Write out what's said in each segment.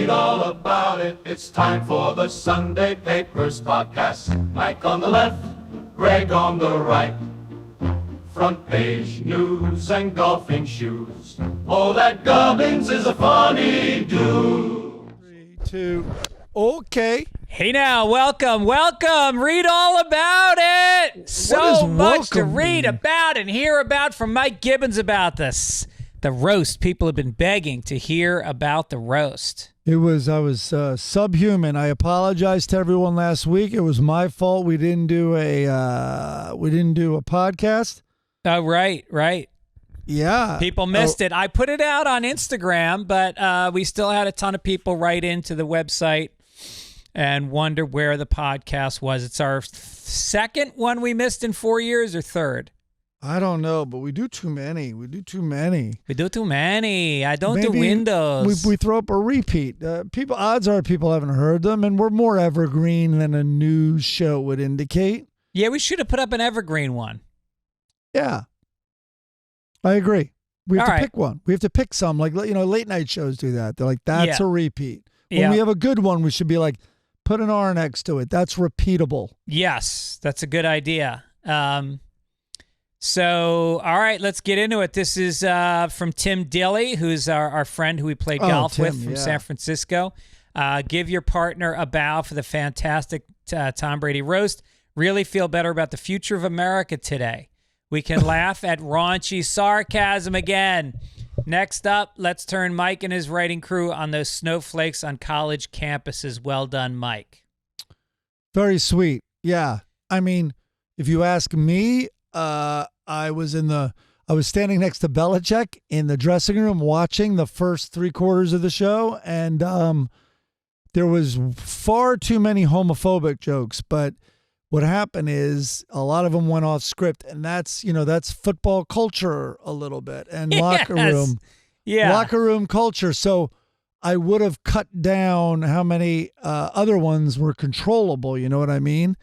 read all about it. It's time for the Sunday Papers podcast. Mike on the left, Greg on the right. Front page news and golfing shoes. Oh, that Gibbons is a funny dude. 3, 2, okay. Hey now, welcome. Read all about it. So much to read about and hear about from Mike Gibbons about this. The roast. People have been begging to hear about the roast. I was subhuman. I apologized to everyone last week. It was my fault. We didn't do a podcast. Oh, right. Yeah. People missed it. I put it out on Instagram, but we still had a ton of people write into the website and wonder where the podcast was. It's our second one we missed in 4 years or third? I don't know, but we do too many. I don't Maybe do Windows. We throw up a repeat. Odds are people haven't heard them, and we're more evergreen than a news show would indicate. Yeah, we should have put up an evergreen one. Yeah. I agree. We have All to right. pick one. We have to pick some. Like, late night shows do that. They're like, that's Yeah. a repeat. When Yeah. we have a good one, we should be like, put an R next to it. That's repeatable. Yes, that's a good idea. So, all right, let's get into it. This is from Tim Dilly, who's our friend who we played golf Tim, with from San Francisco. Give your partner a bow for the fantastic Tom Brady roast. Really feel better about the future of America today. We can laugh at raunchy sarcasm again. Next up, let's turn Mike and his writing crew on those snowflakes on college campuses. Well done, Mike. Very sweet. Yeah. I mean, if you ask me, I was standing next to Belichick in the dressing room watching the first 3/4 of the show, and there was far too many homophobic jokes, but what happened is a lot of them went off script, and that's football culture a little bit, and locker room culture. So I would have cut down how many other ones were controllable. You know what I mean?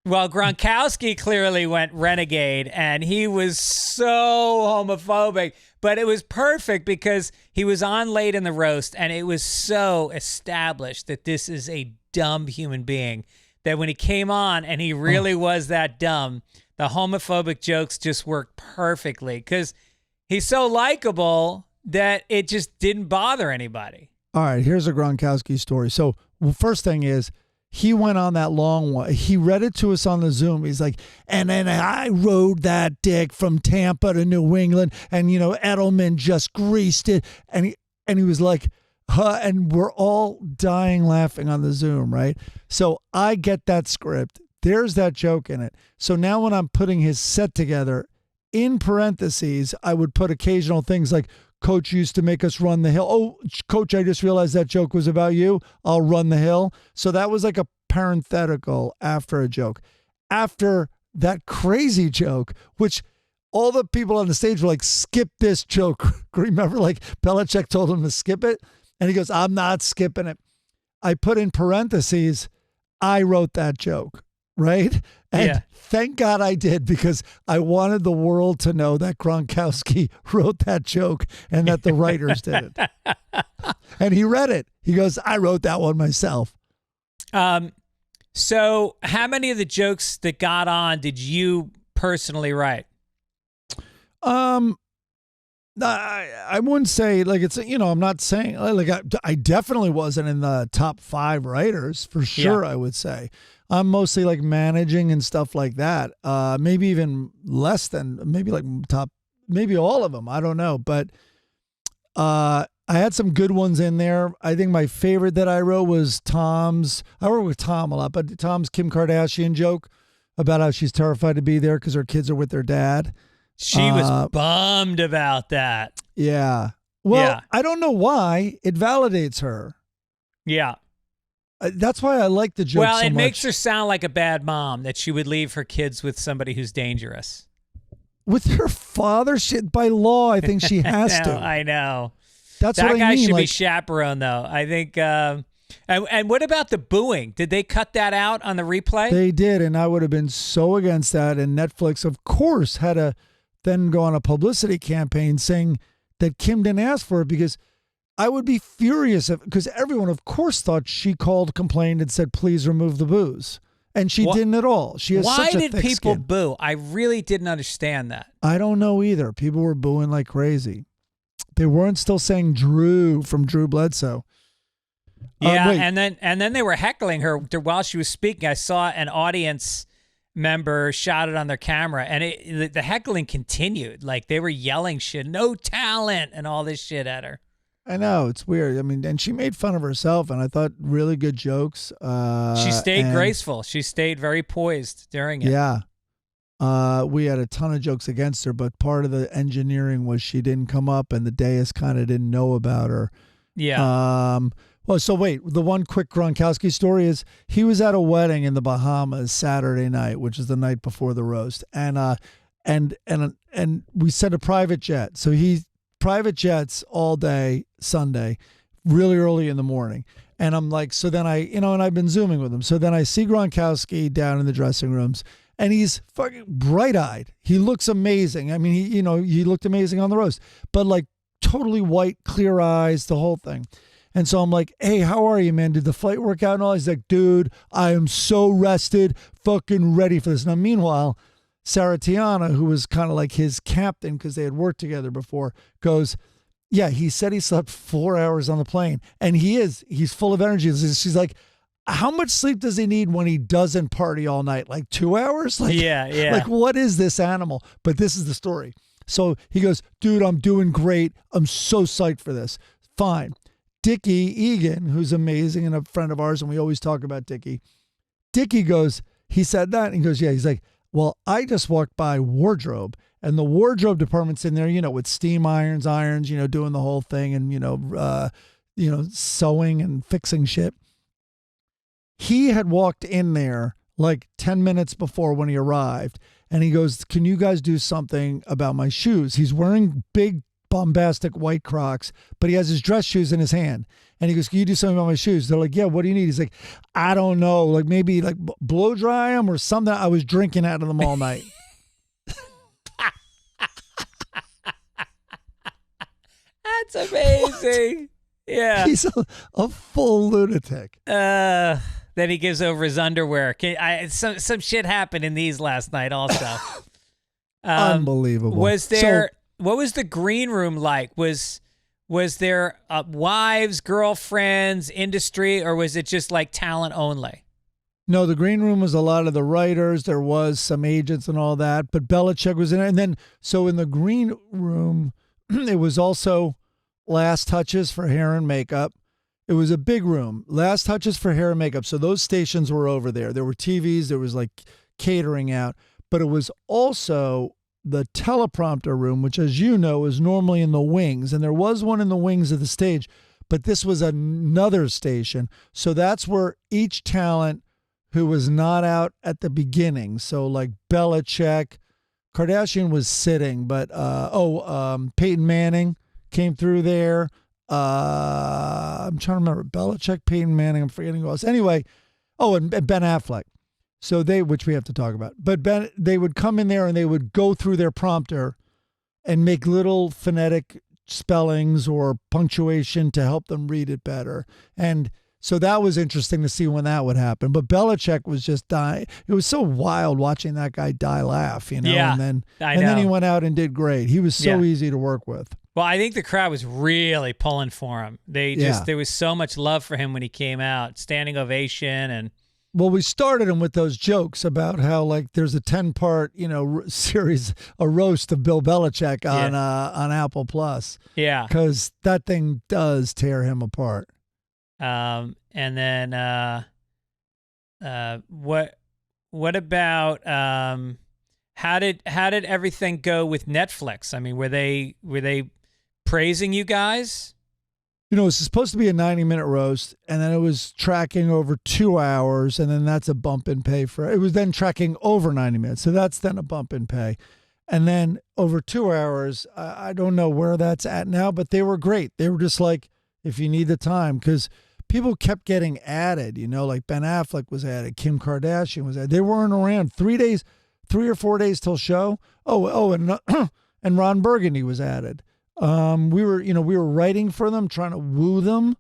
Well, Gronkowski clearly went renegade, and he was so homophobic, but it was perfect because he was on late in the roast, and it was so established that this is a dumb human being that when he came on and he really was that dumb, the homophobic jokes just worked perfectly because he's so likable that it just didn't bother anybody. All right, here's a Gronkowski story. So first thing is, he went on that long one. He read it to us on the Zoom. He's like, and then I rode that dick from Tampa to New England, and Edelman just greased it, and he was like, and we're all dying laughing on the Zoom, right? So I get that script. There's that joke in it. So now when I'm putting his set together, in parentheses, I would put occasional things like, Coach used to make us run the hill. Oh, Coach, I just realized that joke was about you. I'll run the hill. So that was like a parenthetical after a joke. After that crazy joke, which all the people on the stage were like, skip this joke. Remember, like Belichick told him to skip it? And he goes, I'm not skipping it. I put in parentheses, I wrote that joke, right? And thank God I did, because I wanted the world to know that Gronkowski wrote that joke and that the writers did it. And he read it. He goes, I wrote that one myself. So how many of the jokes that got on did you personally write? I wouldn't say like it's, I'm not saying like I definitely wasn't in the top 5 writers for sure. I would say I'm mostly like managing and stuff like that. Maybe even less than maybe all of them. I don't know. But I had some good ones in there. I think my favorite that I wrote was Tom's. I work with Tom a lot, but Tom's Kim Kardashian joke about how she's terrified to be there because her kids are with their dad. She was bummed about that. Yeah. Well, I don't know why. It validates her. Yeah. That's why I like the joke Well, so it much. makes her sound like a bad mom that she would leave her kids with somebody who's dangerous. With her father, by law, I think she has to. I know. That's that what I mean. That guy should like, be chaperone, though. I think. And what about the booing? Did they cut that out on the replay? They did, and I would have been so against that. And Netflix, of course, had to then go on a publicity campaign saying that Kim didn't ask for it because I would be furious because everyone, of course, thought she called, complained, and said, please remove the booze. And she didn't at all. She has Why such a did thick people skin. boo? I really didn't understand that. I don't know either. People were booing like crazy. They weren't still saying Drew from Drew Bledsoe. Yeah, wait. and then they were heckling her while she was speaking. I saw an audience member shot it on their camera, and the heckling continued. Like they were yelling shit, no talent, and all this shit at her. I know, it's weird. I mean, and she made fun of herself, and I thought really good jokes. She stayed graceful. She stayed very poised during it. Yeah. We had a ton of jokes against her, but part of the engineering was she didn't come up, and the dais kind of didn't know about her. Yeah. Well, so wait, the one quick Gronkowski story is he was at a wedding in the Bahamas Saturday night, which is the night before the roast, and we sent a private jet. So he private jets all day Sunday, really early in the morning. And I'm like, so then and I've been Zooming with him. So then I see Gronkowski down in the dressing rooms, and he's fucking bright-eyed. He looks amazing. I mean, he looked amazing on the roast, but like totally white, clear eyes, the whole thing. And so I'm like, hey, how are you, man? Did the flight work out and all? He's like, dude, I am so rested, fucking ready for this. Now, meanwhile, Sarah Tiana, who was kind of like his captain because they had worked together before, goes, yeah, he said he slept 4 hours on the plane. And he's full of energy. She's like, how much sleep does he need when he doesn't party all night? Like 2 hours? Like, yeah. Like, what is this animal? But this is the story. So he goes, dude, I'm doing great. I'm so psyched for this. Fine. Dickie Egan, who's amazing and a friend of ours, and we always talk about Dickie. Dickie goes, he said that, and he goes, yeah. He's like, well, I just walked by wardrobe, and the wardrobe department's in there, with steam irons, doing the whole thing, and sewing and fixing shit. He had walked in there like 10 minutes before when he arrived, and he goes, can you guys do something about my shoes? He's wearing big bombastic white Crocs, but he has his dress shoes in his hand. And he goes, can you do something about my shoes? They're like, yeah, what do you need? He's like, I don't know. Like maybe like blow dry them or something. I was drinking out of them all night. That's amazing. Yeah. He's a full lunatic. Then he gives over his underwear. Some shit happened in these last night also. Unbelievable. What was the green room like? Was there wives, girlfriends, industry, or was it just like talent only? No, the green room was a lot of the writers. There was some agents and all that, but Belichick was in it. And then, so in the green room, it was also last touches for hair and makeup. It was a big room, last touches for hair and makeup. So those stations were over there. There were TVs. There was like catering out, but it was also the teleprompter room, which, as you know, is normally in the wings. And there was one in the wings of the stage, but this was another station. So that's where each talent who was not out at the beginning. So like Belichick, Kardashian was sitting, but Peyton Manning came through there. I'm trying to remember Belichick, Peyton Manning. I'm forgetting who else. Anyway, and Ben Affleck. So which we have to talk about, but they would come in there and they would go through their prompter and make little phonetic spellings or punctuation to help them read it better. And so that was interesting to see when that would happen. But Belichick was just dying. It was so wild watching that guy die laugh, Yeah, and then he went out and did great. He was so easy to work with. Well, I think the crowd was really pulling for him. There was so much love for him when he came out, standing ovation. And well, we started him with those jokes about how like there's a 10-part, series, a roast of Bill Belichick on Apple Plus. Yeah. Because that thing does tear him apart. And then what about how did everything go with Netflix? I mean, were they praising you guys? It was supposed to be a 90-minute roast, and then it was tracking over 2 hours, and then that's a bump in pay it was then tracking over 90 minutes, so that's then a bump in pay. And then over 2 hours, I don't know where that's at now, but they were great. They were just like, if you need the time, because people kept getting added, like Ben Affleck was added, Kim Kardashian was added. They weren't around 3 or 4 days till show. And Ron Burgundy was added. We were writing for them, trying to woo them.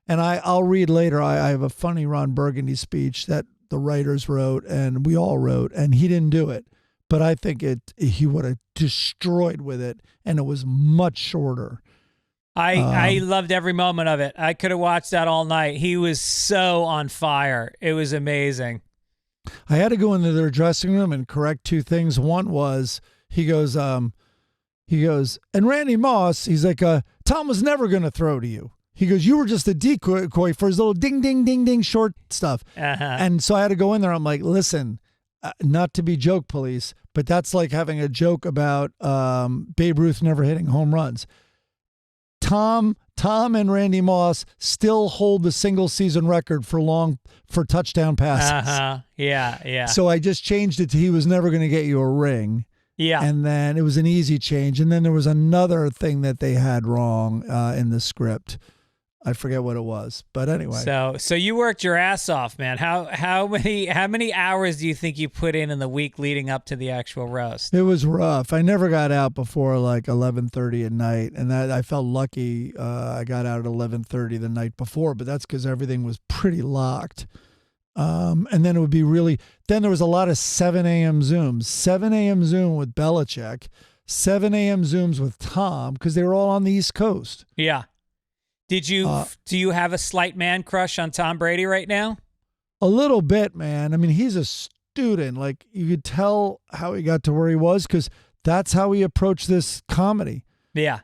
And I'll read later. I have a funny Ron Burgundy speech that the writers wrote and we all wrote, and he didn't do it. But I think he would have destroyed with it, and it was much shorter. I loved every moment of it. I could have watched that all night. He was so on fire. It was amazing. I had to go into their dressing room and correct two things. One was he goes, and Randy Moss, he's like, Tom was never going to throw to you. He goes, you were just a decoy for his little ding, ding, ding, ding short stuff. And so I had to go in there. I'm like, listen, not to be joke police, but that's like having a joke about Babe Ruth never hitting home runs. Tom and Randy Moss still hold the single season record for touchdown passes. Yeah. So I just changed it to he was never going to get you a ring. Yeah. And then it was an easy change. And then there was another thing that they had wrong in the script. I forget what it was, but anyway. So you worked your ass off, man. How many hours do you think you put in the week leading up to the actual roast? It was rough. I never got out before like 11:30 at night, and that I felt lucky. I got out at 11:30 the night before, but that's because everything was pretty locked. And then it would be then there was a lot of 7 a.m. Zooms. 7 a.m. Zoom with Belichick, 7 a.m. Zooms with Tom, because they were all on the East Coast. Yeah. Do you have a slight man crush on Tom Brady right now? A little bit, man. I mean, he's a student. Like, you could tell how he got to where he was because that's how he approached this comedy. Yeah.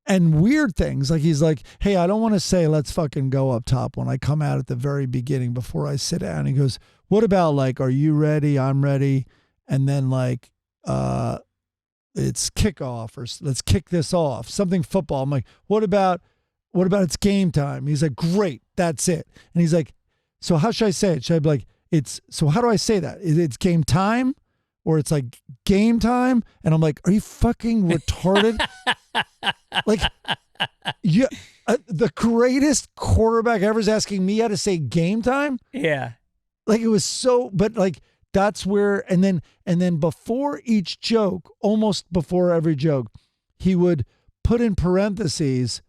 And weird things. Like, he's like, hey, I don't want to say let's fucking go up top when I come out at the very beginning before I sit down. He goes, what about like, are you ready? I'm ready. And then like, it's kickoff or let's kick this off. Something football. I'm like, what about it's game time? He's like, great, that's it. And he's like, so how should I say it? Should I be like, so how do I say that? It's game time or it's like game time? And I'm like, are you fucking retarded? Like, yeah, the greatest quarterback ever is asking me how to say game time? Yeah. Like it was so, but like that's where, and then before each joke, almost before every joke, he would put in parentheses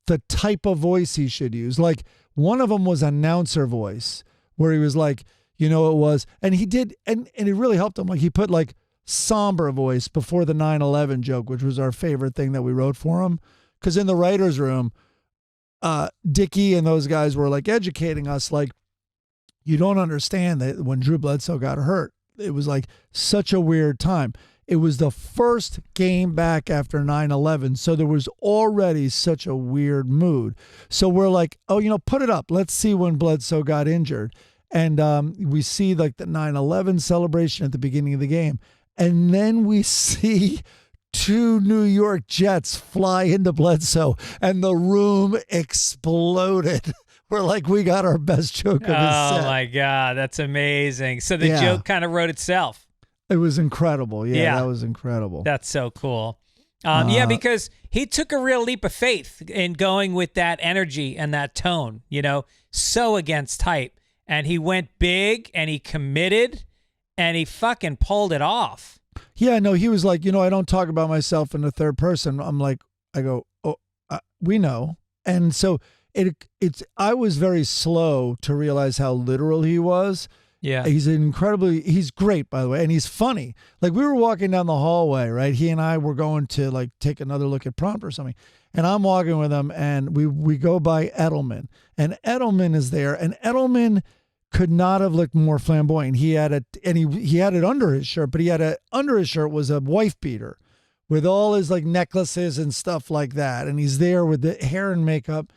the type of voice he should use. Like one of them was announcer voice where he was like, it was, and he did, and it really helped him. Like he put like somber voice before the 9/11 joke, which was our favorite thing that we wrote for him. Cause in the writer's room, Dickie and those guys were like educating us. Like, you don't understand that when Drew Bledsoe got hurt, it was like such a weird time. It was the first game back after 9/11, so there was already such a weird mood. So we're like, put it up. Let's see when Bledsoe got injured. And we see like the 9/11 celebration at the beginning of the game. And then we see 2 New York Jets fly into Bledsoe, and the room exploded. We're like, we got our best joke of the set. Oh, my God. That's amazing. So the joke kind of wrote itself. It was incredible. Yeah, that was incredible. That's so cool. Because he took a real leap of faith in going with that energy and that tone, so against type. And he went big and he committed and he fucking pulled it off. Yeah, no, he was like, I don't talk about myself in the third person. I'm like, we know. And so I was very slow to realize how literal he was. Yeah. He's great, by the way. And he's funny. Like we were walking down the hallway, right? He and I were going to like take another look at prompt or something. And I'm walking with him and we go by Edelman and Edelman is there. And Edelman could not have looked more flamboyant. He had he had it under his shirt, but under his shirt was a wife beater with all his like necklaces and stuff like that. And he's there with the hair and makeup.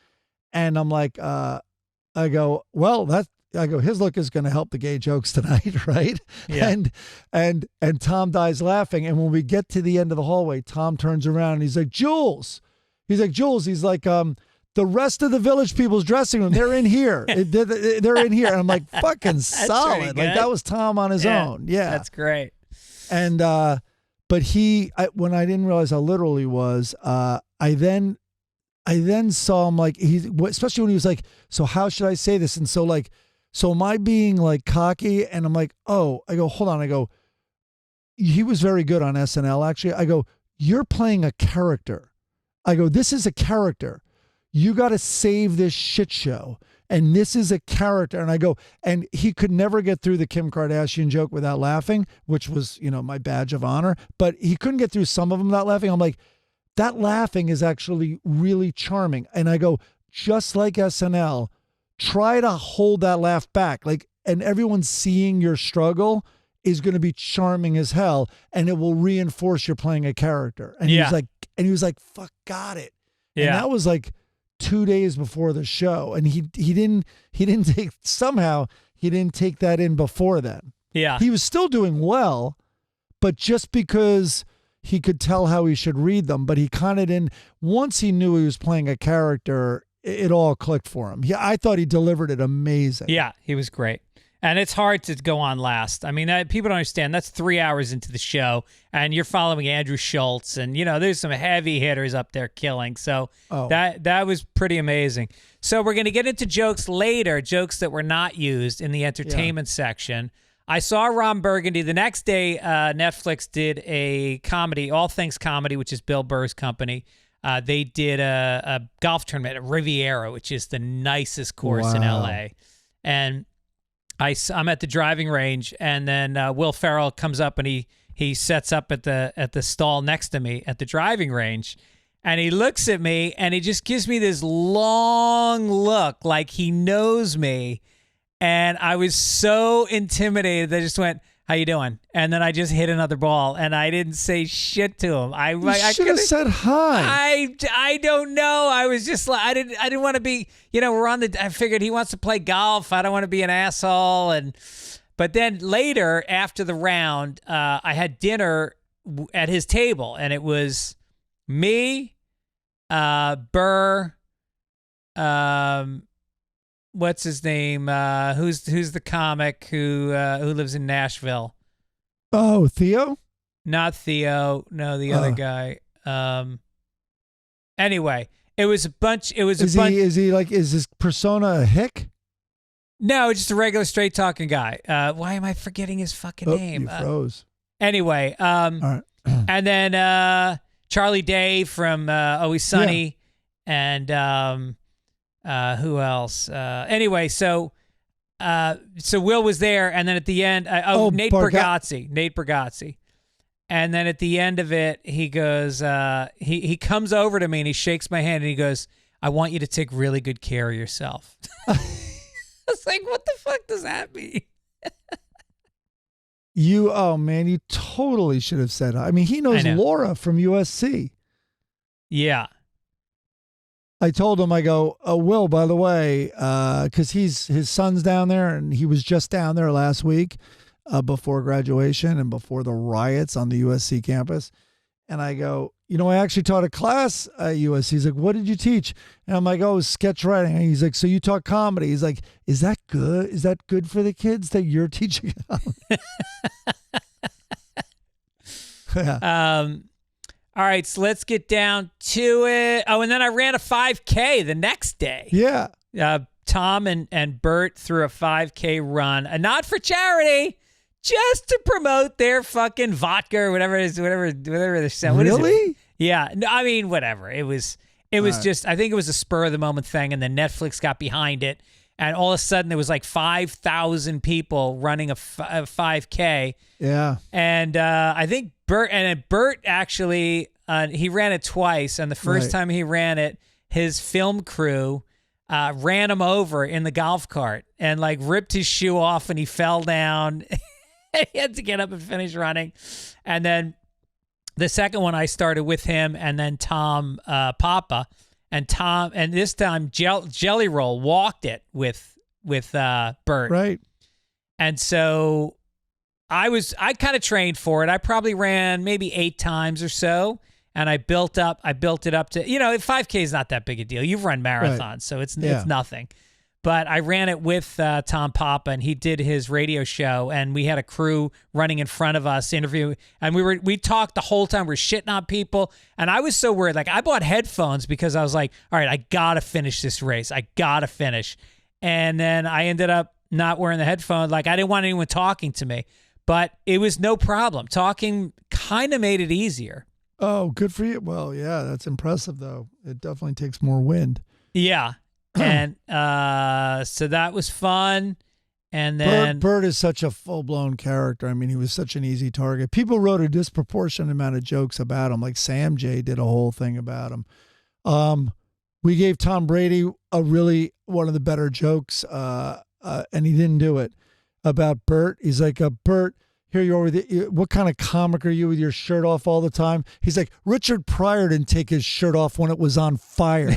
And I'm like, I go, his look is going to help the gay jokes tonight, right? Yeah. And Tom dies laughing. And when we get to the end of the hallway, Tom turns around and he's like, Jules. He's like, the rest of the Village People's dressing room, they're in here. They're in here. And I'm like, fucking solid. Like that was Tom on his own. Yeah. That's great. And, but when I didn't realize how literal he was, I then saw him like, especially when he was like, so how should I say this? And so am I being like cocky? And I'm like, I go, hold on. He was very good on SNL, actually. I go, you're playing a character. I go, this is a character. You got to save this shit show. And this is a character. And I go, and he could never get through the Kim Kardashian joke without laughing, which was, my badge of honor. But he couldn't get through some of them without laughing. I'm like, that laughing is actually really charming. And I go, just like SNL, try to hold that laugh back. Like, and everyone seeing your struggle is going to be charming as hell. And it will reinforce you're playing a character. And he was like, fuck, got it. Yeah. And that was like 2 days before the show, and he didn't take that in before then. Yeah. He was still doing well, but just because he could tell how he should read them, but he kind of didn't. Once he knew he was playing a character, it all clicked for him. Yeah, I thought he delivered it amazing. Yeah, he was great. And it's hard to go on last. I mean, people don't understand. That's 3 hours into the show, and you're following Andrew Schultz, and there's some heavy hitters up there killing. So that was pretty amazing. So we're going to get into jokes later, jokes that were not used in the entertainment section. I saw Ron Burgundy. The next day, Netflix did a comedy, All Things Comedy, which is Bill Burr's company. They did a golf tournament at Riviera, which is the nicest course in L.A. And I'm at the driving range, and then Will Ferrell comes up and he sets up at the stall next to me at the driving range, and he looks at me and he just gives me this long look like he knows me, and I was so intimidated that I just went, "How you doing?" And then I just hit another ball, and I didn't say shit to him. I should have said hi. I don't know. I was just like, I didn't want to be, I figured he wants to play golf. I don't want to be an asshole. But then later after the round, I had dinner at his table, and it was me, Burr, what's his name? Who's the comic who lives in Nashville? Oh, Theo? Not Theo. No, the other guy. Anyway, it was a bunch. It was a bunch. Is his persona a hick? No, just a regular straight talking guy. Why am I forgetting his fucking name? You froze. Anyway, all right. And then Charlie Day from Always Sunny, and who else? Anyway, so Will was there, and then at the end, Nate Bargatze. And then at the end of it, he goes, he comes over to me and he shakes my hand and he goes, "I want you to take really good care of yourself." I was like, what the fuck does that mean? You totally should have said, I mean, he knows Laura from USC. Yeah. I told him, I go, Will, by the way, because his son's down there, and he was just down there last week before graduation and before the riots on the USC campus. And I go, I actually taught a class at USC. He's like, what did you teach? And I'm like, sketch writing. And he's like, so you taught comedy. He's like, is that good? Is that good for the kids that you're teaching? Yeah. All right, so let's get down to it. Oh, and then I ran a 5K the next day. Yeah. Tom and Bert threw a 5K run, not for charity, just to promote their fucking vodka or whatever it is, whatever they're selling. Really? Yeah. No, I mean, whatever. It was just, I think it was a spur of the moment thing, and then Netflix got behind it, and all of a sudden there was like 5,000 people running a 5K. Yeah. And I think Bert actually, he ran it twice, and the first time he ran it, his film crew ran him over in the golf cart and like ripped his shoe off, and he fell down. He had to get up and finish running. And then the second one I started with him, and then Tom Papa, and this time Jelly Roll walked it with Bert. Right. And so I kind of trained for it. I probably ran maybe 8 times or so, and I built it up to, 5K is not that big a deal. You've run marathons, so it's nothing. But I ran it with Tom Papa, and he did his radio show, and we had a crew running in front of us interviewing, and we talked the whole time. We're shitting on people, and I was so worried. Like, I bought headphones because I was like, all right, I got to finish this race. I got to finish. And then I ended up not wearing the headphones. Like, I didn't want anyone talking to me, but it was no problem. Talking kind of made it easier. Oh, good for you. Well, yeah, that's impressive, though. It definitely takes more wind. Yeah. And so that was fun. And then Bert is such a full-blown character. I mean, he was such an easy target. People wrote a disproportionate amount of jokes about him. Like Sam J did a whole thing about him. We gave Tom Brady one of the better jokes, and he didn't do it, about Bert. He's like, Bert, here you are. What kind of comic are you with your shirt off all the time? He's like, Richard Pryor didn't take his shirt off when it was on fire.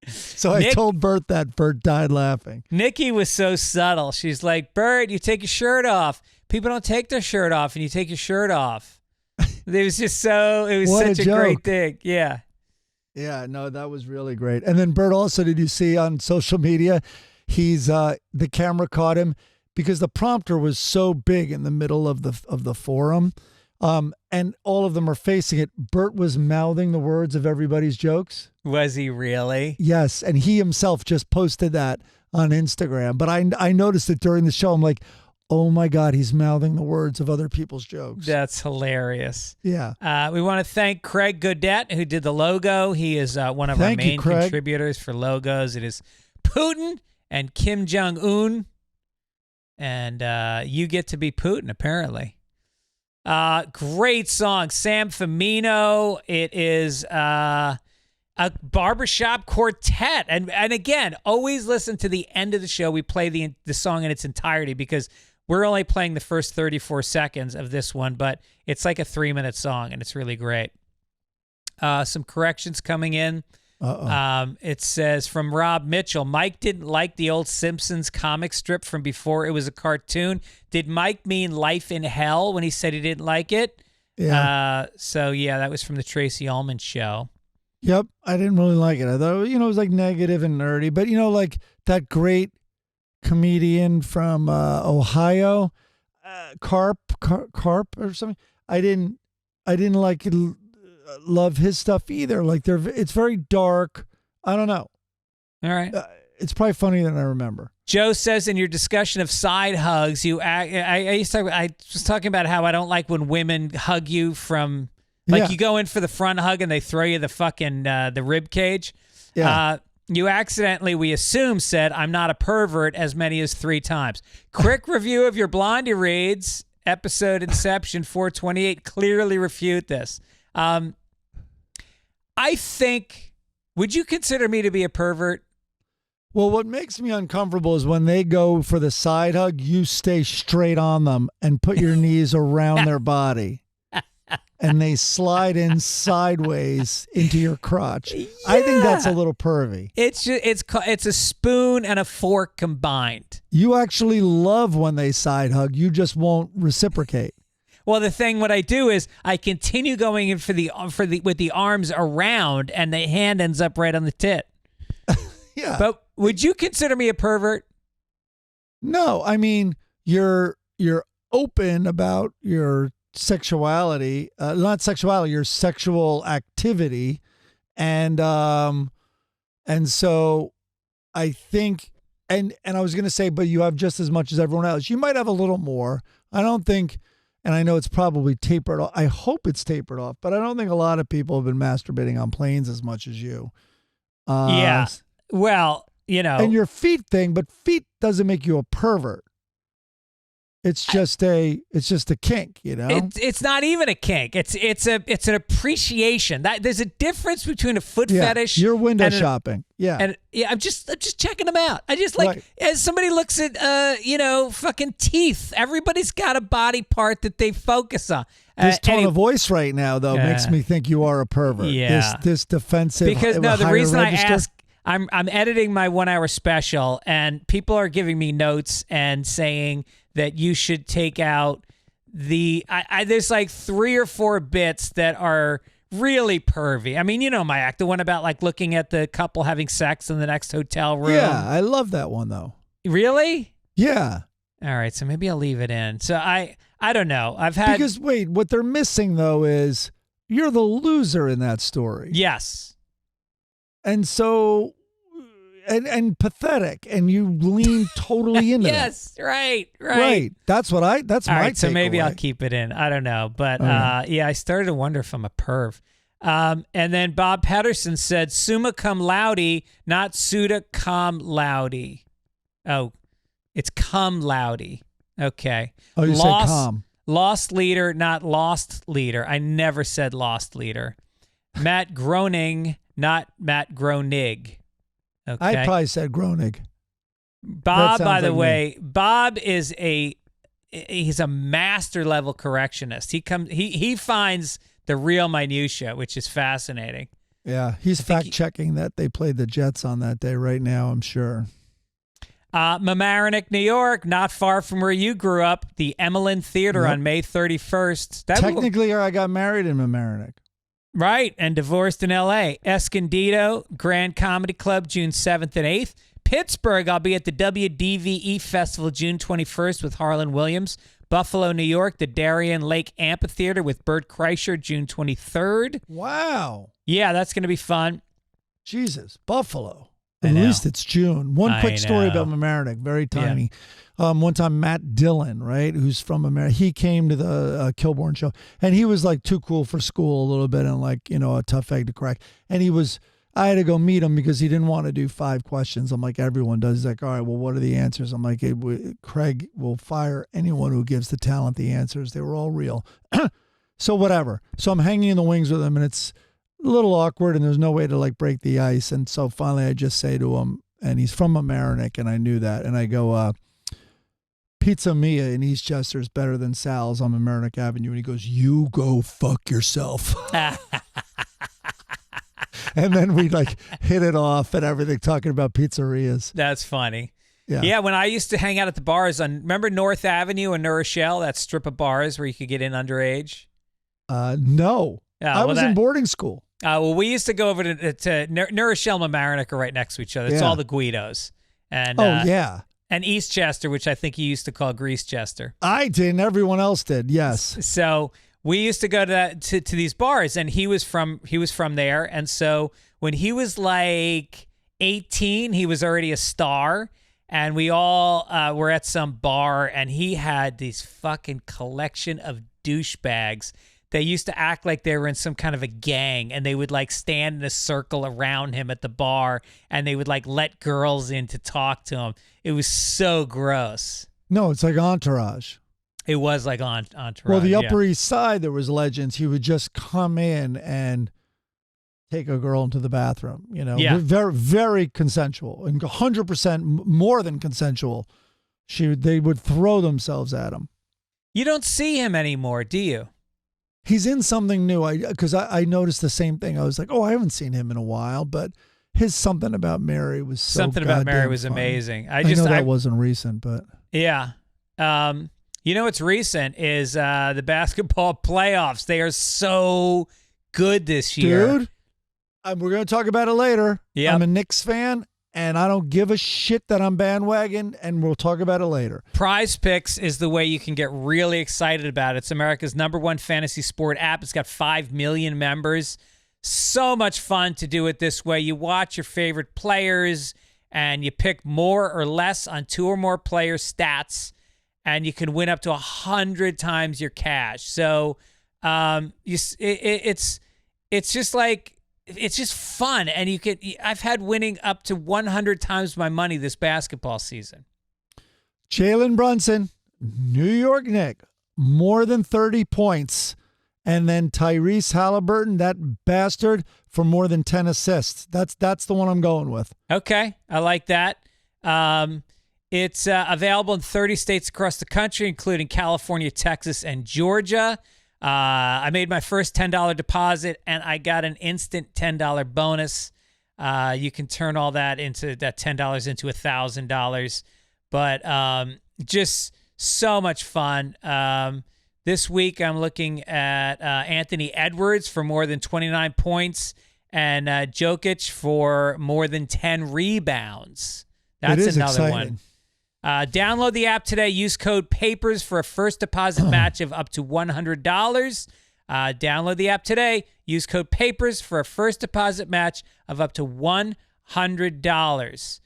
So I told Bert that. Bert died laughing. Nikki was so subtle. She's like, Bert, you take your shirt off. People don't take their shirt off, and you take your shirt off. It was just such a great thing. Yeah. Yeah, no, that was really great. And then Bert also, did you see on social media, the camera caught him because the prompter was so big in the middle of the forum, and all of them are facing it. Bert was mouthing the words of everybody's jokes. Was he really? Yes, and he himself just posted that on Instagram. But I noticed it during the show. I'm like, oh my God, he's mouthing the words of other people's jokes. That's hilarious. Yeah. We want to thank Craig Godet, who did the logo. He is one of our main contributors for logos. It is Putin and Kim Jong-un. And you get to be Putin, apparently. Great song. Sam Femino. It is a barbershop quartet. And again, always listen to the end of the show. We play the song in its entirety because we're only playing the first 34 seconds of this one, but it's like a 3-minute song, and it's really great. Some corrections coming in. It says from Rob Mitchell, Mike didn't like the old Simpsons comic strip from before it was a cartoon. Did Mike mean Life in Hell when he said he didn't like it? Yeah. That was from the Tracy Ullman show. Yep, I didn't really like it. I thought, it was like negative and nerdy, but like that great comedian from Ohio, Carp or something. I didn't like love his stuff either. Like it's very dark. I don't know. All right. It's probably funnier than I remember. Joe says in your discussion of side hugs, I was talking about how I don't like when women hug you from. Like you go in for the front hug and they throw you the fucking the rib cage. Yeah. You accidentally, we assume, said, I'm not a pervert as many as 3 times. Quick review of your Blondie reads, episode Inception 428, clearly refute this. I think, would you consider me to be a pervert? Well, what makes me uncomfortable is when they go for the side hug, you stay straight on them and put your knees around their body. And they slide in sideways into your crotch. Yeah. I think that's a little pervy. It's a spoon and a fork combined. You actually love when they side hug. You just won't reciprocate. Well, what I do is I continue going in with the arms around, and the hand ends up right on the tit. Yeah. But would you consider me a pervert? No, I mean you're open about your sexuality, your sexual activity, and so I think, and I was going to say, but you have just as much as everyone else. You might have a little more. I don't think, and I know it's probably tapered off. I hope it's tapered off, but I don't think a lot of people have been masturbating on planes as much as you. Yeah. Well, and your feet thing, but feet doesn't make you a pervert. It's just a kink, It's not even a kink. It's an appreciation. There's a difference between a foot fetish. You're window shopping. And I'm just checking them out. I just like as somebody looks at fucking teeth. Everybody's got a body part that they focus on. This tone of voice right now though makes me think you are a pervert. Yeah. This defensive. Because the reason register? I ask, I'm editing my 1-hour special, and people are giving me notes and saying that you should take out there's like 3 or 4 bits that are really pervy. I mean, my act, the one about like looking at the couple having sex in the next hotel room. Yeah, I love that one though. Really? Yeah. All right, so maybe I'll leave it in. So I don't know. Because wait, what they're missing though is you're the loser in that story. Yes. And so and pathetic, and you lean totally into yes, it. right. That's All my right, so maybe takeaway. I'll keep it in. I don't know. But Okay. I started to wonder if I'm a perv. And then Bob Pedersen said, summa cum laude, not suda cum laude. Oh, it's cum laude. Okay. Oh, you said calm. Lost leader, not lost leader. I never said lost leader. Matt Groening, not Matt Groening. Okay. I probably said Groening. Bob, That by sounds the like way, me. Bob is he's a master level correctionist. He finds the real minutia, which is fascinating. Yeah, he's fact-checking that they played the Jets on that day right now, I'm sure. Mamaroneck, New York, not far from where you grew up, the Emmeline Theater on May 31st. Technically, I got married in Mamaroneck. Right, and divorced in L.A. Escondido, Grand Comedy Club, June 7th and 8th. Pittsburgh, I'll be at the WDVE Festival, June 21st with Harlan Williams. Buffalo, New York, the Darien Lake Amphitheater with Bert Kreischer, June 23rd. Wow. Yeah, that's going to be fun. Jesus, Buffalo. I At know. least it's June. One quick story know. about Mamaroneck, very tiny. One time, Matt Dillon, right, who's from America, he came to the Kilborn show, and he was like too cool for school a little bit and like, a tough egg to crack. And I had to go meet him because he didn't want to do 5 questions. I'm like, everyone does. He's like, all right, well, what are the answers? I'm like, hey, Craig will fire anyone who gives the talent the answers. They were all real. So whatever. So I'm hanging in the wings with him, and it's a little awkward, and there's no way to like break the ice. And so finally I just say to him, and he's from Mamaroneck, and I knew that. And I go, Pizza Mia in Eastchester is better than Sal's on Mamaroneck Avenue. And he goes, you go fuck yourself. And then we like hit it off and everything, talking about pizzerias. That's funny. Yeah. Yeah, when I used to hang out at the bars remember North Avenue in New Rochelle, that strip of bars where you could get in underage? No. I was in boarding school. Well, we used to go over to New Rochelle and Mamaroneck are right next to each other. It's Yeah. all the Guidos. And, yeah. And Eastchester, which I think you used to call Greasechester. I did, and everyone else did, yes. So we used to go to these bars, and he was from there. And so when he was like 18, he was already a star. And we all were at some bar, and he had these fucking collection of douchebags. They used to act like they were in some kind of a gang, and they would like stand in a circle around him at the bar, and they would like let girls in to talk to him. It was so gross. No, it's like Entourage. It was like Entourage. Well, the yeah. Upper East Side, there was legends. He would just come in and take a girl into the bathroom, Yeah. Very, very consensual, and 100% more than consensual. They would throw themselves at him. You don't see him anymore, do you? He's in something new. Because I noticed the same thing. I was like, I haven't seen him in a while, but his Something About Mary was so Something About Mary goddamn was funny. amazing. I know that wasn't recent, but yeah. What's recent is the basketball playoffs. They are so good this year. dude, we're going to talk about it later. Yep. I'm a Knicks fan, and I don't give a shit that I'm bandwagon, and we'll talk about it later. Prize Picks is the way you can get really excited about it. It's America's #1 fantasy sport app. It's got 5 million members. So much fun to do it this way. You watch your favorite players, and you pick more or less on 2 or more player stats, and you can win up to 100 times your cash. So it's just like, it's just fun, and I've had winning up to 100 times my money this basketball season. Jalen Brunson, New York Knicks, more than 30 points. And then Tyrese Halliburton, that bastard, for more than 10 assists. That's the one I'm going with. Okay, I like that. It's available in 30 states across the country, including California, Texas, and Georgia. I made my first $10 deposit, and I got an instant $10 bonus. You can turn all that $10 into $1,000. But just so much fun. This week, I'm looking at Anthony Edwards for more than 29 points and Jokic for more than 10 rebounds. That's another exciting. one. Download the app today. Use code PAPERS for a first deposit match of up to $100. Download the app today. Use code PAPERS for a first deposit match of up to $100. $100.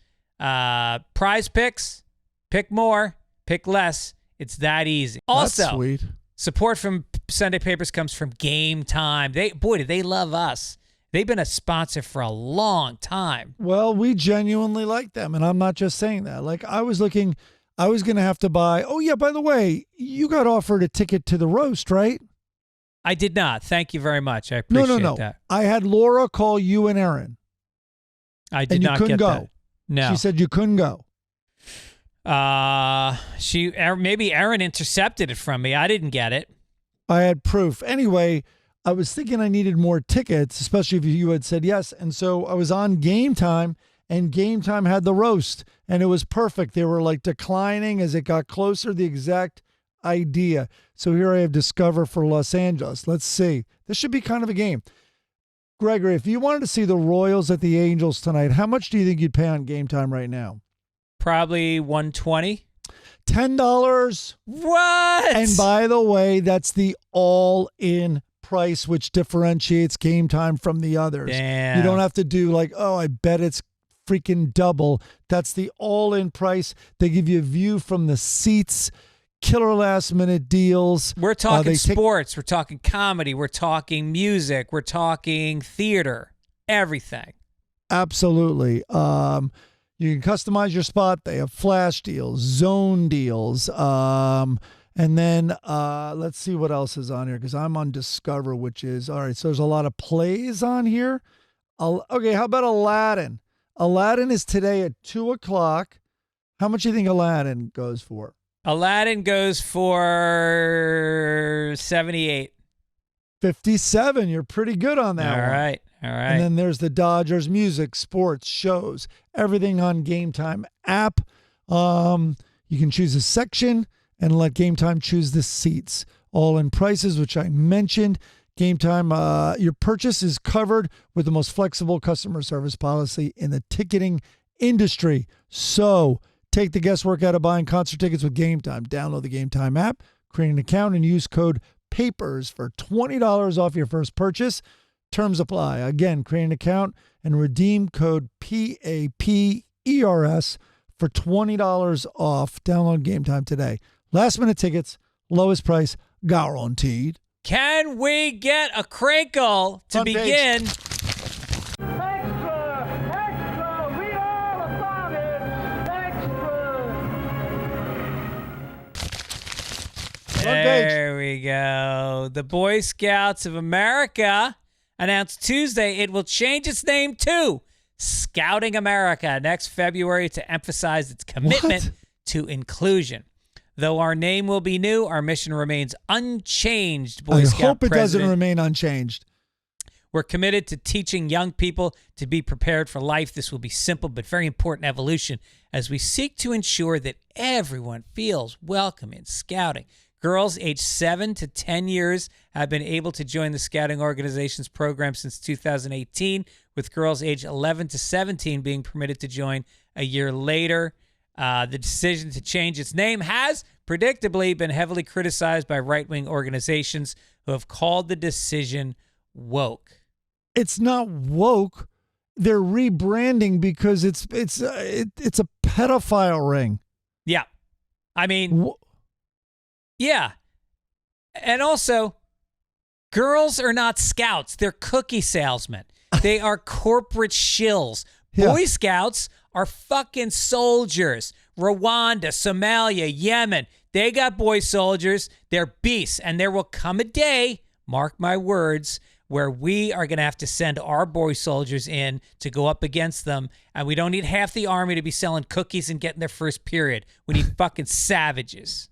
Prize picks, pick more, pick less. It's that easy. Also, That's sweet. Support from Sunday Papers comes from Game Time. Boy, do they love us. They've been a sponsor for a long time. Well, we genuinely like them, and I'm not just saying that. Like, I was going to have to buy, oh, yeah, by the way, you got offered a ticket to the roast, right? I did not. Thank you very much. I appreciate No. that. I had Laura call you and Aaron. I did and you not couldn't get go. that. No. She said you couldn't go. Maybe Aaron intercepted it from me. I didn't get it. I had proof. Anyway, I was thinking I needed more tickets, especially if you had said yes. And so I was on Game Time, and Game Time had the roast, and it was perfect. They were like declining as it got closer, the exact idea. So here I have Discover for Los Angeles. Let's see. This should be kind of a game. Gregory, if you wanted to see the Royals at the Angels tonight, how much do you think you'd pay on Game Time right now? Probably $120. $10. What? And by the way, that's the all-in price, which differentiates Game Time from the others. Damn. You don't have to do like, oh, I bet it's freaking double. That's the all-in price. They give you a view from the seats, killer last-minute deals. We're talking sports. We're talking comedy. We're talking music. We're talking theater. Everything. Absolutely. You can customize your spot. They have flash deals, zone deals. And then let's see what else is on here, because I'm on Discover, which is, all right, so there's a lot of plays on here. Okay, how about Aladdin? Aladdin is today at 2 o'clock. How much do you think Aladdin goes for? Aladdin goes for 78. 57. You're pretty good on that one. All right. And then there's the Dodgers, music, sports, shows, everything on Game Time app. You can choose a section and let Game Time choose the seats. All in prices, which I mentioned. Game Time, your purchase is covered with the most flexible customer service policy in the ticketing industry. So take the guesswork out of buying concert tickets with Game Time. Download the Game Time app, create an account, and use code PAPERS for $20 off your first purchase. Terms apply. Again, create an account and redeem code PAPERS for $20 off. Download Game Time today. Last minute tickets, lowest price, guaranteed. Can we get a crinkle to Front begin? page. Extra, read all about it. Extra. There we go. The Boy Scouts of America announced Tuesday it will change its name to Scouting America next February to emphasize its commitment to inclusion. Though our name will be new, our mission remains unchanged, Boy Scout I hope it President. doesn't remain unchanged. We're committed to teaching young people to be prepared for life. This will be simple but very important evolution as we seek to ensure that everyone feels welcome in scouting. Girls aged 7 to 10 years have been able to join the Scouting Organization's program since 2018, with girls aged 11 to 17 being permitted to join a year later. The decision to change its name has predictably been heavily criticized by right-wing organizations who have called the decision woke. It's not woke. They're rebranding because it's a pedophile ring. Yeah. I mean, yeah. And also, girls are not scouts. They're cookie salesmen. They are corporate shills. Yeah. Boy Scouts are fucking soldiers. Rwanda, Somalia, Yemen. They got boy soldiers. They're beasts. And there will come a day, mark my words, where we are going to have to send our boy soldiers in to go up against them. And we don't need half the army to be selling cookies and getting their first period. We need fucking savages.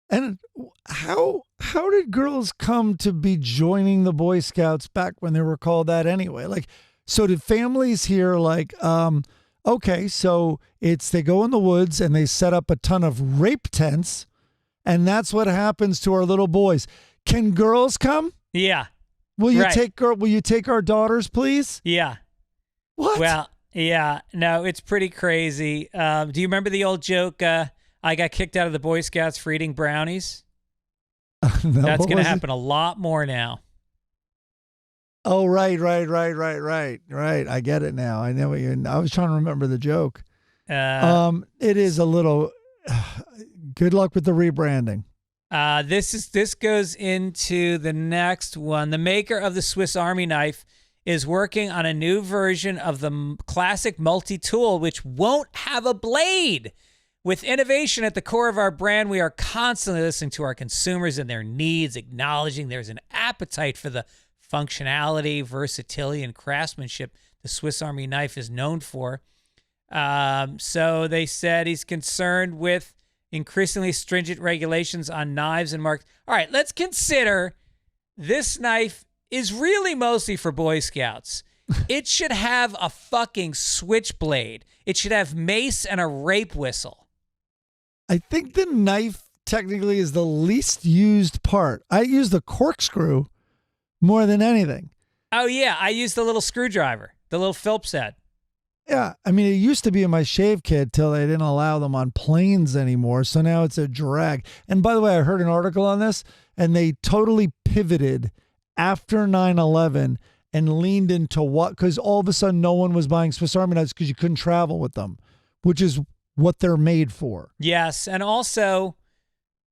And how did girls come to be joining the Boy Scouts back when they were called that anyway? Like, so did families here like, okay, so they go in the woods and they set up a ton of rape tents, and that's what happens to our little boys. Can girls come? Yeah. Will you Right. will you take our daughters, please? Yeah. What? Well, yeah. No, it's pretty crazy. Do you remember the old joke, I got kicked out of the Boy Scouts for eating brownies? No, That's what going to was it? happen a lot more now. Oh, right. I get it now. I know what you. I was trying to remember the joke. It is a little. Good luck with the rebranding. This goes into the next one. The maker of the Swiss Army knife is working on a new version of the classic multi-tool, which won't have a blade. With innovation at the core of our brand, we are constantly listening to our consumers and their needs, acknowledging there's an appetite for the functionality, versatility, and craftsmanship the Swiss Army knife is known for. So they said he's concerned with increasingly stringent regulations on knives and marks. All right, let's consider this knife is really mostly for Boy Scouts. It should have a fucking switchblade. It should have mace and a rape whistle. I think the knife technically is the least used part. I use the corkscrew more than anything. Oh, yeah. I use the little screwdriver, the little Phillips head. Yeah. I mean, it used to be in my shave kit till they didn't allow them on planes anymore. So now it's a drag. And by the way, I heard an article on this, and they totally pivoted after 9/11 and leaned into what? Because all of a sudden no one was buying Swiss Army knives because you couldn't travel with them, which is what they're made for. Yes. And also,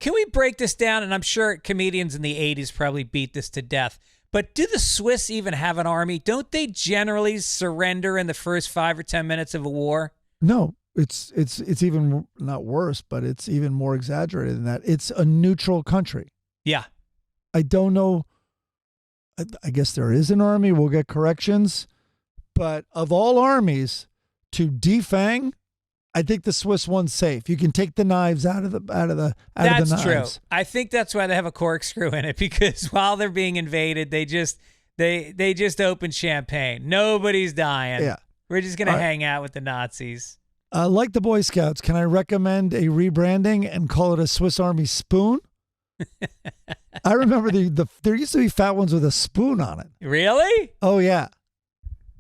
can we break this down? And I'm sure comedians in the 80s probably beat this to death. But do the Swiss even have an army? Don't they generally surrender in the first 5 or 10 minutes of a war? No, it's even not worse, but it's even more exaggerated than that. It's a neutral country. Yeah. I don't know. I guess there is an army. We'll get corrections. But of all armies to defang, I think the Swiss one's safe. You can take the knives out of the knives. That's true. I think that's why they have a corkscrew in it, because while they're being invaded, they just open champagne. Nobody's dying. Yeah. We're just gonna hang out with the Nazis. Like the Boy Scouts, can I recommend a rebranding and call it a Swiss Army spoon? I remember there used to be fat ones with a spoon on it. Really? Oh yeah.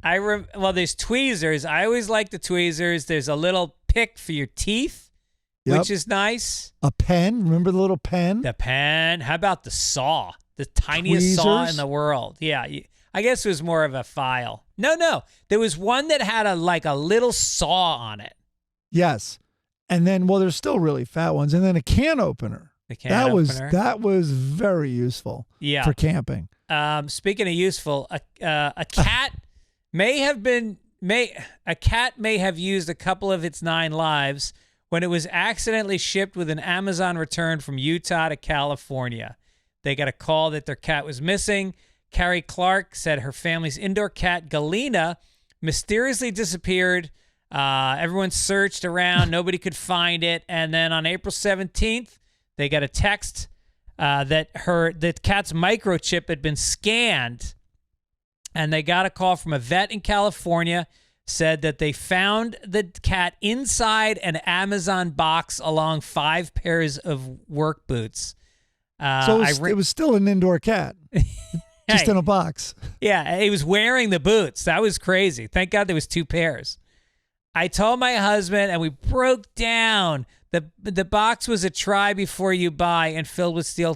Well, there's tweezers. I always like the tweezers. There's a little pick for your teeth, which is nice. A pen. Remember the little pen? The pen. How about the saw? The tiniest saw in the world. Yeah. I guess it was more of a file. No. There was one that had a little saw on it. Yes. And then, well, there's still really fat ones. And then a can opener. The can opener. That was very useful for camping. Speaking of useful, a cat may have used a couple of its 9 lives when it was accidentally shipped with an Amazon return from Utah to California. They got a call that their cat was missing. Carrie Clark said her family's indoor cat, Galena, mysteriously disappeared. Everyone searched around. Nobody could find it. And then on April 17th, they got a text that the cat's microchip had been scanned. And they got a call from a vet in California, said that they found the cat inside an Amazon box along 5 pairs of work boots. So it was still an indoor cat, just in a box. Yeah, he was wearing the boots. That was crazy. Thank God there was 2 pairs. I told my husband, and we broke down. The box was a try before you buy and filled with steel.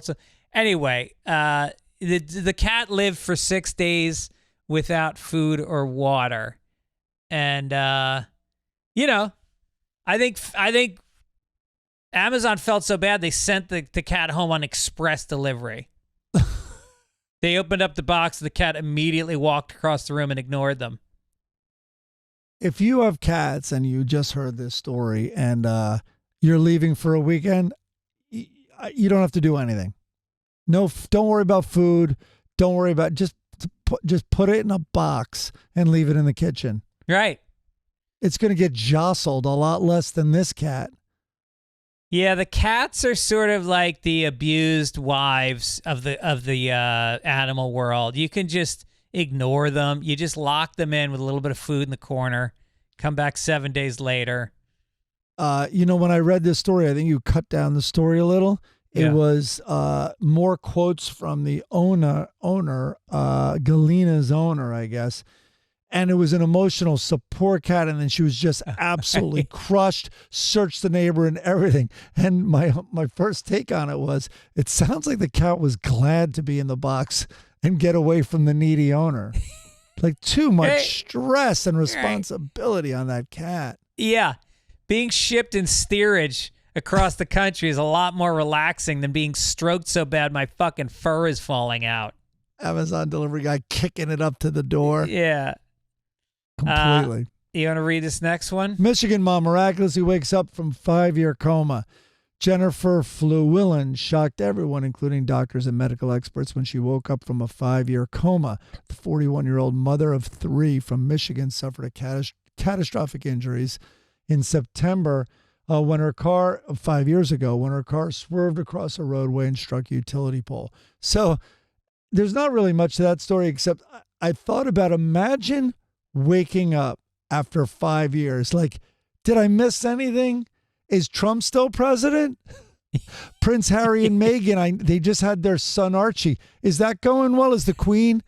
Anyway, the cat lived for 6 days without food or water. And, I think Amazon felt so bad they sent the cat home on express delivery. They opened up the box. The cat immediately walked across the room and ignored them. If you have cats and you just heard this story and you're leaving for a weekend, you don't have to do anything. No, don't worry about food. Don't worry about just put it in a box and leave it in the kitchen. Right. It's going to get jostled a lot less than this cat. Yeah, the cats are sort of like the abused wives of the animal world. You can just ignore them. You just lock them in with a little bit of food in the corner. Come back 7 days later. When I read this story, I think you cut down the story a little. It was more quotes from the owner, Galena's owner, I guess. And it was an emotional support cat. And then she was just absolutely crushed, searched the neighbor and everything. And my first take on it was, it sounds like the cat was glad to be in the box and get away from the needy owner. Like too much Hey. stress and responsibility on that cat. Yeah. Being shipped in steerage across the country is a lot more relaxing than being stroked so bad my fucking fur is falling out. Amazon delivery guy kicking it up to the door. Yeah. Completely. You want to read this next one? Michigan mom miraculously wakes up from 5-year coma. Jennifer Flewillen shocked everyone, including doctors and medical experts, when she woke up from a 5-year coma. The 41-year-old mother of 3 from Michigan suffered a catastrophic injuries in September when her car, 5 years ago, when her car swerved across a roadway and struck a utility pole. So there's not really much to that story, except I thought about, imagine waking up after 5 years. Like, did I miss anything? Is Trump still president? Prince Harry and Meghan, they just had their son Archie. Is that going well? Is the Queen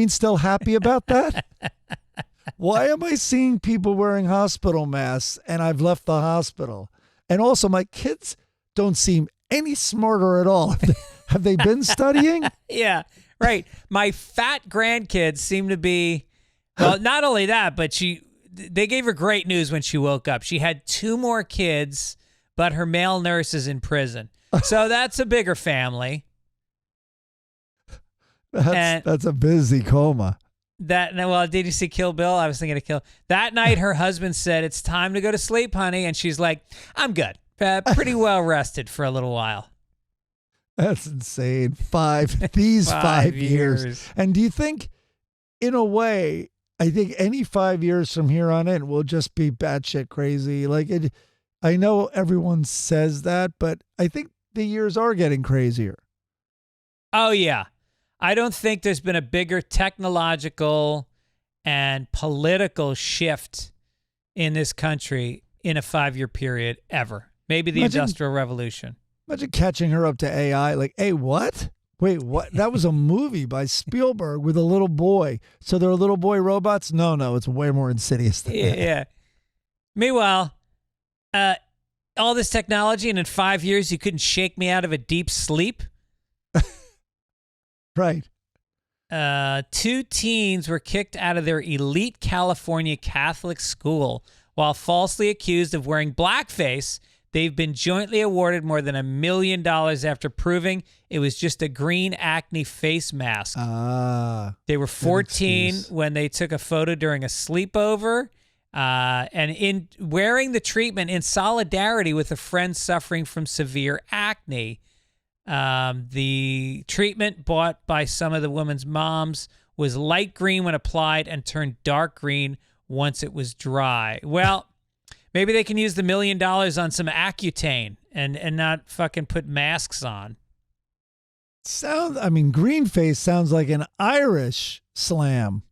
still happy about that? Why am I seeing people wearing hospital masks and I've left the hospital? And also, my kids don't seem any smarter at all. Have they been studying? Yeah, right. My fat grandkids seem to be, well, not only that, but they gave her great news when she woke up. She had 2 more kids, but her male nurse is in prison. So that's a bigger family. That's a busy coma. Well, did you see Kill Bill? I was thinking of Kill. That night, her husband said, "It's time to go to sleep, honey." And she's like, "I'm good. Pretty well rested for a little while." That's insane. 5 years. And do you think, in a way, I think any 5 years from here on in will just be batshit crazy. Like I know everyone says that, but I think the years are getting crazier. Oh, yeah. I don't think there's been a bigger technological and political shift in this country in a 5-year period ever. Maybe the Industrial Revolution. Imagine catching her up to AI. Like, hey, what? Wait, what? That was a movie by Spielberg with a little boy. So they're little boy robots? No, it's way more insidious than that. Yeah. Meanwhile, all this technology, and in 5 years, you couldn't shake me out of a deep sleep? Right. 2 teens were kicked out of their elite California Catholic school while falsely accused of wearing blackface. They've been jointly awarded more than $1 million after proving it was just a green acne face mask. They were 14 when they took a photo during a sleepover, and in wearing the treatment in solidarity with a friend suffering from severe acne. The treatment bought by some of the women's moms was light green when applied and turned dark green once it was dry. Well, maybe they can use the $1 million on some Accutane and not fucking put masks on. Green face sounds like an Irish slam.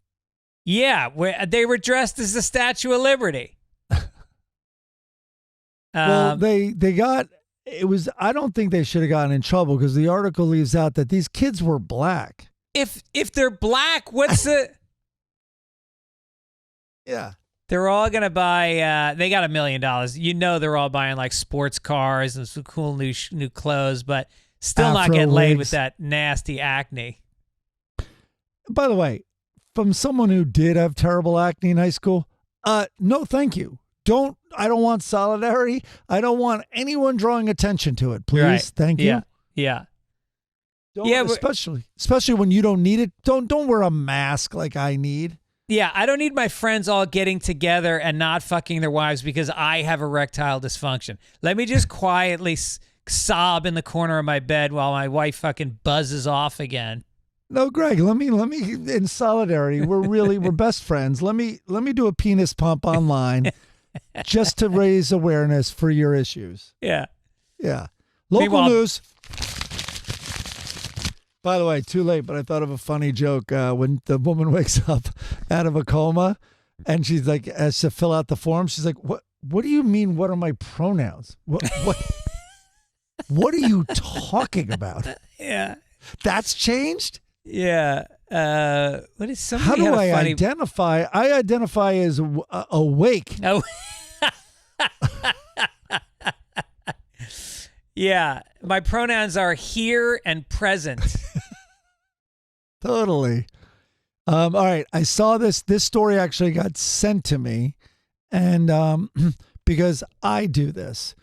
Yeah, they were dressed as the Statue of Liberty. Well, they got... It was. I don't think they should have gotten in trouble because the article leaves out that these kids were black. If they're black, what's the... Yeah. They're all going to buy, they got $1 million. You know they're all buying like sports cars and some cool new clothes, but still not getting laid with that nasty acne. By the way, from someone who did have terrible acne in high school, no thank you. I don't want solidarity. I don't want anyone drawing attention to it. Please. Right. Thank you. Yeah. Especially when you don't need it. Don't wear a mask like I need. Yeah, I don't need my friends all getting together and not fucking their wives because I have erectile dysfunction. Let me just quietly sob in the corner of my bed while my wife fucking buzzes off again. No, Greg, let me in solidarity. We're best friends. Let me do a penis pump online just to raise awareness for your issues. Yeah. Local news. By the way, too late, but I thought of a funny joke when the woman wakes up out of a coma and she's like, has to fill out the form. She's like, what do you mean? What are my pronouns? What are you talking about? Yeah. That's changed? Yeah. What is something? How do I identify? I identify as awake. Oh. Yeah. My pronouns are here and present. Totally. All right. I saw this. This story actually got sent to me, and because I do this.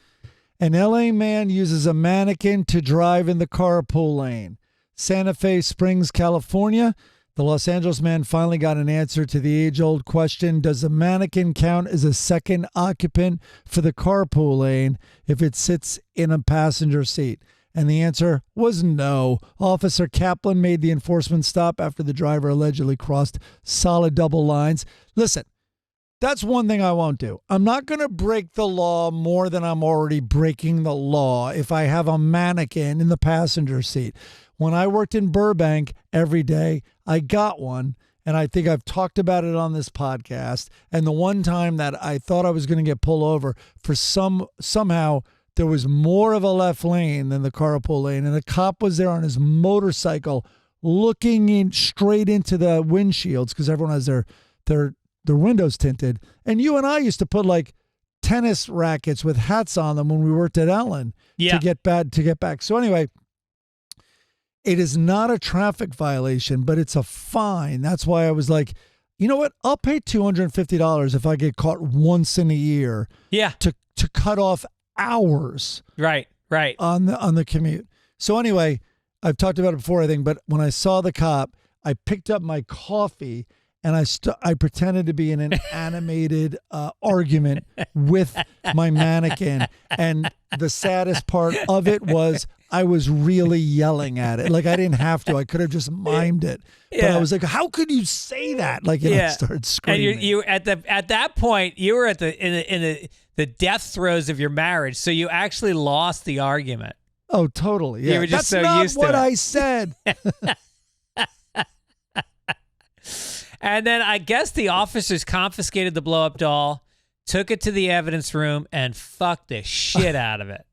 An LA man uses a mannequin to drive in the carpool lane. Santa Fe Springs, California. The Los Angeles man finally got an answer to the age-old question, does a mannequin count as a second occupant for the carpool lane if it sits in a passenger seat? And the answer was no. Officer Kaplan made the enforcement stop after the driver allegedly crossed solid double lines. Listen, that's one thing I won't do. I'm not going to break the law more than I'm already breaking the law if I have a mannequin in the passenger seat. When I worked in Burbank every day, I got one, and I think I've talked about it on this podcast. And the one time that I thought I was going to get pulled over for somehow there was more of a left lane than the carpool lane, and a cop was there on his motorcycle looking in straight into the windshields because everyone has their windows tinted. And you and I used to put like tennis rackets with hats on them when we worked at Ellen to get back. So anyway, it is not a traffic violation, but it's a fine. That's why I was like, you know what? I'll pay $250 if I get caught once in a year. Yeah. To cut off hours. Right. On the commute. So anyway, I've talked about it before, I think, but when I saw the cop, I picked up my coffee and I pretended to be in an animated argument with my mannequin. And the saddest part of it was I was really yelling at it. Like I didn't have to. I could have just mimed it. But I was like, how could you say that? Like, I started screaming. And you at that point, you were in the death throes of your marriage. So you actually lost the argument. Oh, totally. Yeah. You were just That's so not used to what it. I said. And then I guess the officers confiscated the blow-up doll, took it to the evidence room, and fucked the shit out of it.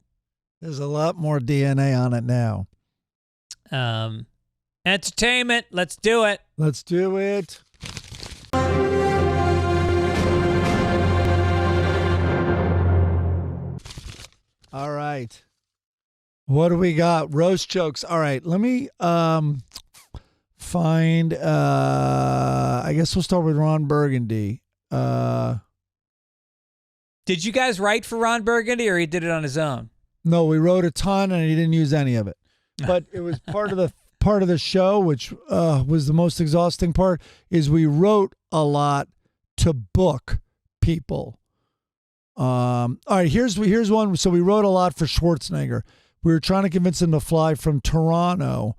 There's a lot more DNA on it now. Entertainment. Let's do it. Let's do it. All right. What do we got? Roast jokes. All right. Let me find I guess we'll start with Ron Burgundy. Did you guys write for Ron Burgundy, or he did it on his own? No, we wrote a ton and he didn't use any of it. But it was part of the show, which was the most exhausting part, is we wrote a lot to book people. All right, here's one. So we wrote a lot for Schwarzenegger. We were trying to convince him to fly from Toronto,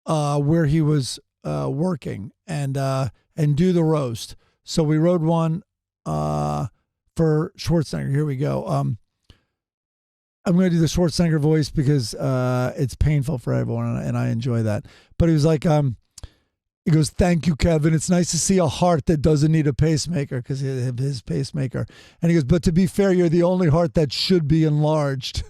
where he was working, and do the roast. So we wrote one for Schwarzenegger. Here we go. I'm going to do the Schwarzenegger voice because it's painful for everyone, and I enjoy that. But he was like, he goes, "Thank you, Kevin. It's nice to see a heart that doesn't need a pacemaker," because he had his pacemaker. And he goes, "But to be fair, you're the only heart that should be enlarged."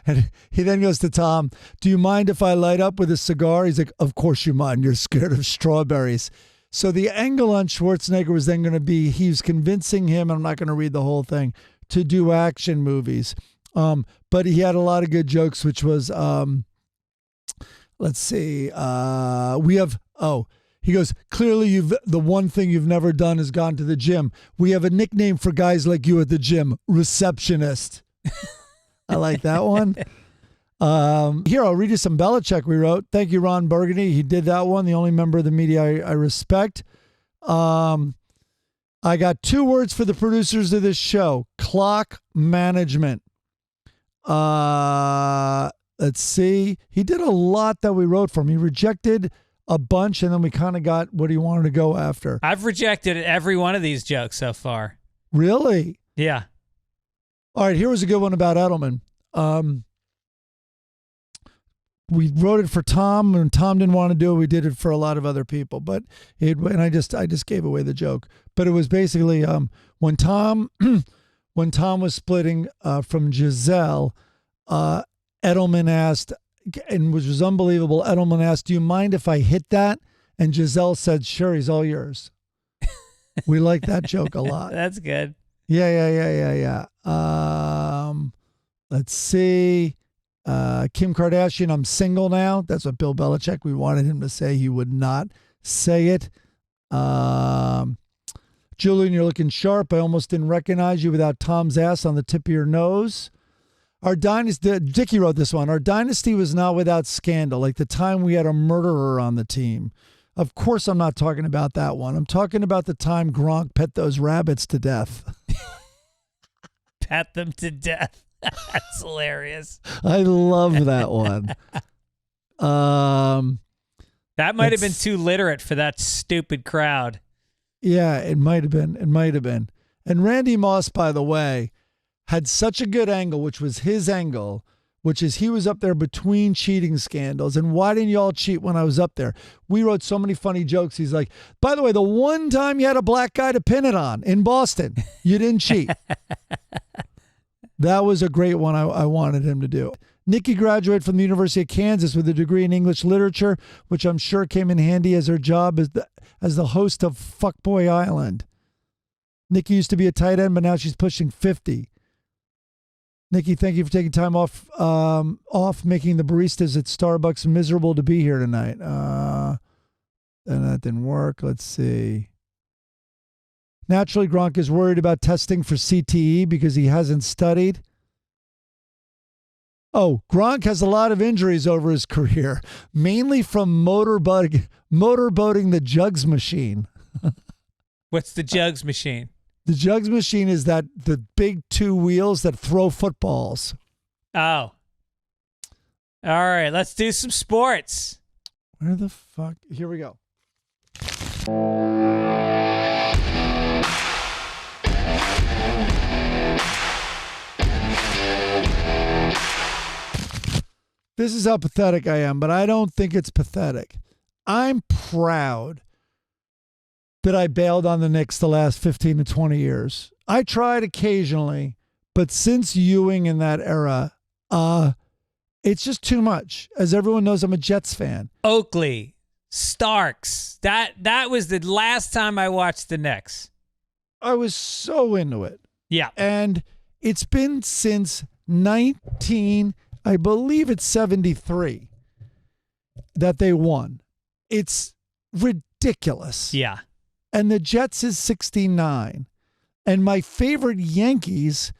And he then goes to Tom, "Do you mind if I light up with a cigar?" He's like, "Of course you mind. You're scared of strawberries." So the angle on Schwarzenegger was then going to be, he was convincing him, I'm not going to read the whole thing, to do action movies. But he had a lot of good jokes, which was, let's see, he goes, "Clearly the one thing you've never done is gone to the gym. We have a nickname for guys like you at the gym, receptionist." I like that one. Here, I'll read you some Belichick we wrote. Thank you, Ron Burgundy. He did that one, the only member of the media I respect. I got 2 words for the producers of this show: clock management. Let's see. He did a lot that we wrote for him. He rejected a bunch, and then we kind of got what he wanted to go after. I've rejected every one of these jokes so far. Really? Yeah. All right, here was a good one about Edelman. We wrote it for Tom, and Tom didn't want to do it. We did it for a lot of other people, but I just gave away the joke. But it was basically when Tom was splitting from Giselle, Edelman asked, and which was unbelievable. Edelman asked, "Do you mind if I hit that?" And Giselle said, "Sure, he's all yours." We like that joke a lot. That's good. Yeah. Let's see. Kim Kardashian, I'm single now. That's what Bill Belichick, we wanted him to say. He would not say it. Julian, you're looking sharp. I almost didn't recognize you without Tom's ass on the tip of your nose. Our dynasty, Dickie wrote this one. Our dynasty was not without scandal, like the time we had a murderer on the team. Of course, I'm not talking about that one. I'm talking about the time Gronk pet those rabbits to death. Pet them to death. That's hilarious. I love that one. That might have been too literate for that stupid crowd. Yeah, it might have been. It might have been. And Randy Moss, by the way, had such a good angle, which was his angle, which is he was up there between cheating scandals. And why didn't y'all cheat when I was up there? We wrote so many funny jokes. He's like, by the way, the one time you had a black guy to pin it on in Boston, you didn't cheat. That was a great one I wanted him to do. Nikki graduated from the University of Kansas with a degree in English literature, which I'm sure came in handy as her job as the host of Fuckboy Island. Nikki used to be a tight end, but now she's pushing 50. Nikki, thank you for taking time off making the baristas at Starbucks miserable to be here tonight. And that didn't work. Let's see. Naturally, Gronk is worried about testing for CTE because he hasn't studied. Oh, Gronk has a lot of injuries over his career, mainly from motorboating the jugs machine. What's the jugs machine? The jugs machine is the big two wheels that throw footballs. Oh. All right, let's do some sports. Where the fuck? Here we go. This is how pathetic I am, but I don't think it's pathetic. I'm proud that I bailed on the Knicks the last 15 to 20 years. I tried occasionally, but since Ewing in that era, it's just too much. As everyone knows, I'm a Jets fan. Oakley, Starks. That was the last time I watched the Knicks. I was so into it. Yeah. And it's been since I believe it's 73 that they won. It's ridiculous. Yeah. And the Jets is 69. And my favorite Yankees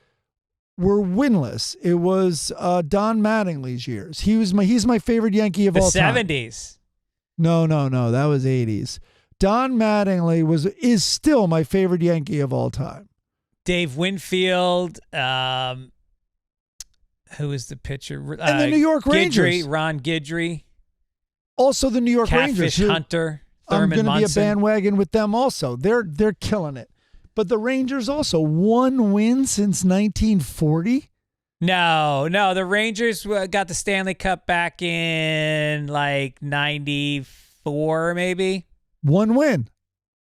were winless. It was Don Mattingly's years. He's my favorite Yankee of all time. The 70s. No. That was 80s. Don Mattingly is still my favorite Yankee of all time. Dave Winfield. Who is the pitcher? And the New York Rangers. Ron Guidry. Also the New York Catfish Rangers. Hunter. I'm Thurman going to be a Munson. bandwagon with them also. They're killing it. But the Rangers also, one win since 1940? No. The Rangers got the Stanley Cup back in like 94 maybe. One win.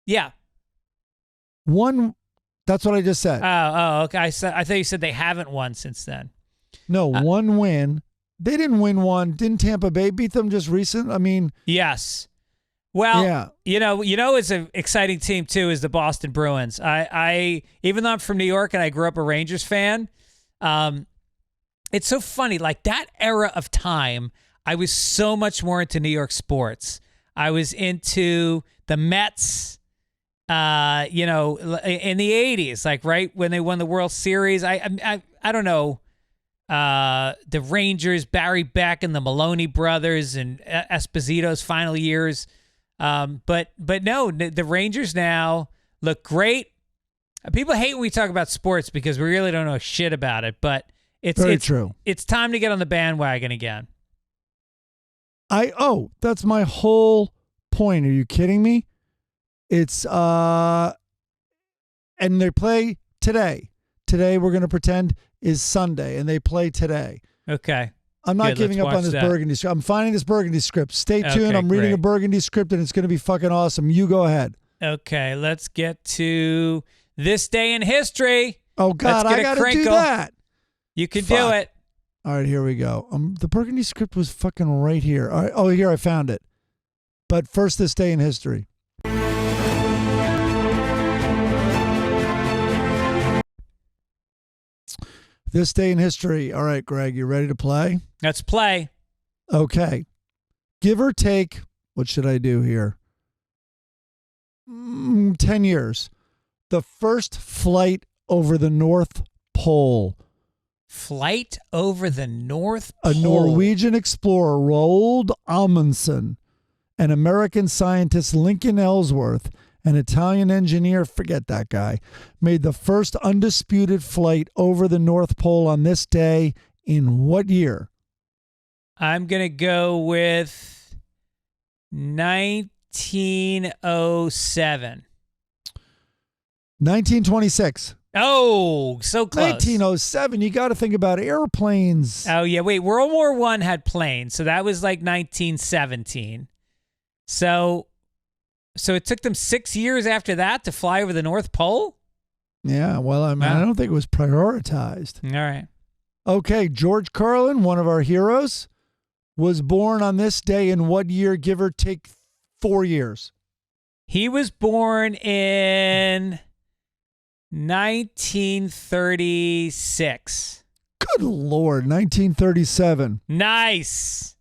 Yeah. One. That's what I just said. Oh, okay. I thought you said they haven't won since then. No, one win. They didn't win one. Didn't Tampa Bay beat them just recent? I mean. Yes. Well, yeah. you know, it's an exciting team too. Is the Boston Bruins? I even though I'm from New York and I grew up a Rangers fan, it's so funny. Like that era of time, I was so much more into New York sports. I was into the Mets. In the 80s, like right when they won the World Series. I don't know. The Rangers, Barry Beck and the Maloney brothers and Esposito's final years. But no, the Rangers now look great. People hate when we talk about sports because we really don't know shit about it, but it's true. It's time to get on the bandwagon again. That's my whole point. Are you kidding me? It's and they play today. Today we're going to pretend is Sunday and they play today. Okay. I'm not Good, giving let's up on watch this that. Burgundy script. I'm finding this Burgundy script. Stay tuned. Okay, I'm reading a great. Burgundy script and it's going to be fucking awesome. You go ahead. Okay, let's get to this day in history. Oh God, Let's I get a got to do crinkle. that. You can Fuck. do it. All right, here we go. The Burgundy script was fucking right here. All right, here I found it. But first, this day in history. This day in history. All right, Greg, you ready to play? Let's play. Okay. Give or take, what should I do here? 10 years. The first flight over the North Pole. Flight over the North Pole. A Norwegian explorer, Roald Amundsen, an American scientist, Lincoln Ellsworth, an Italian engineer, forget that guy, made the first undisputed flight over the North Pole on this day in what year? I'm going to go with 1907. 1926. Oh, so close. 1907. You got to think about airplanes. Oh, yeah. Wait, World War I had planes, so that was like 1917. So it took them 6 years after that to fly over the North Pole? Yeah, well, I mean, Wow. I don't think it was prioritized. All right. Okay, George Carlin, one of our heroes, was born on this day in what year, give or take 4 years? He was born in 1936. Good Lord, 1937. Nice.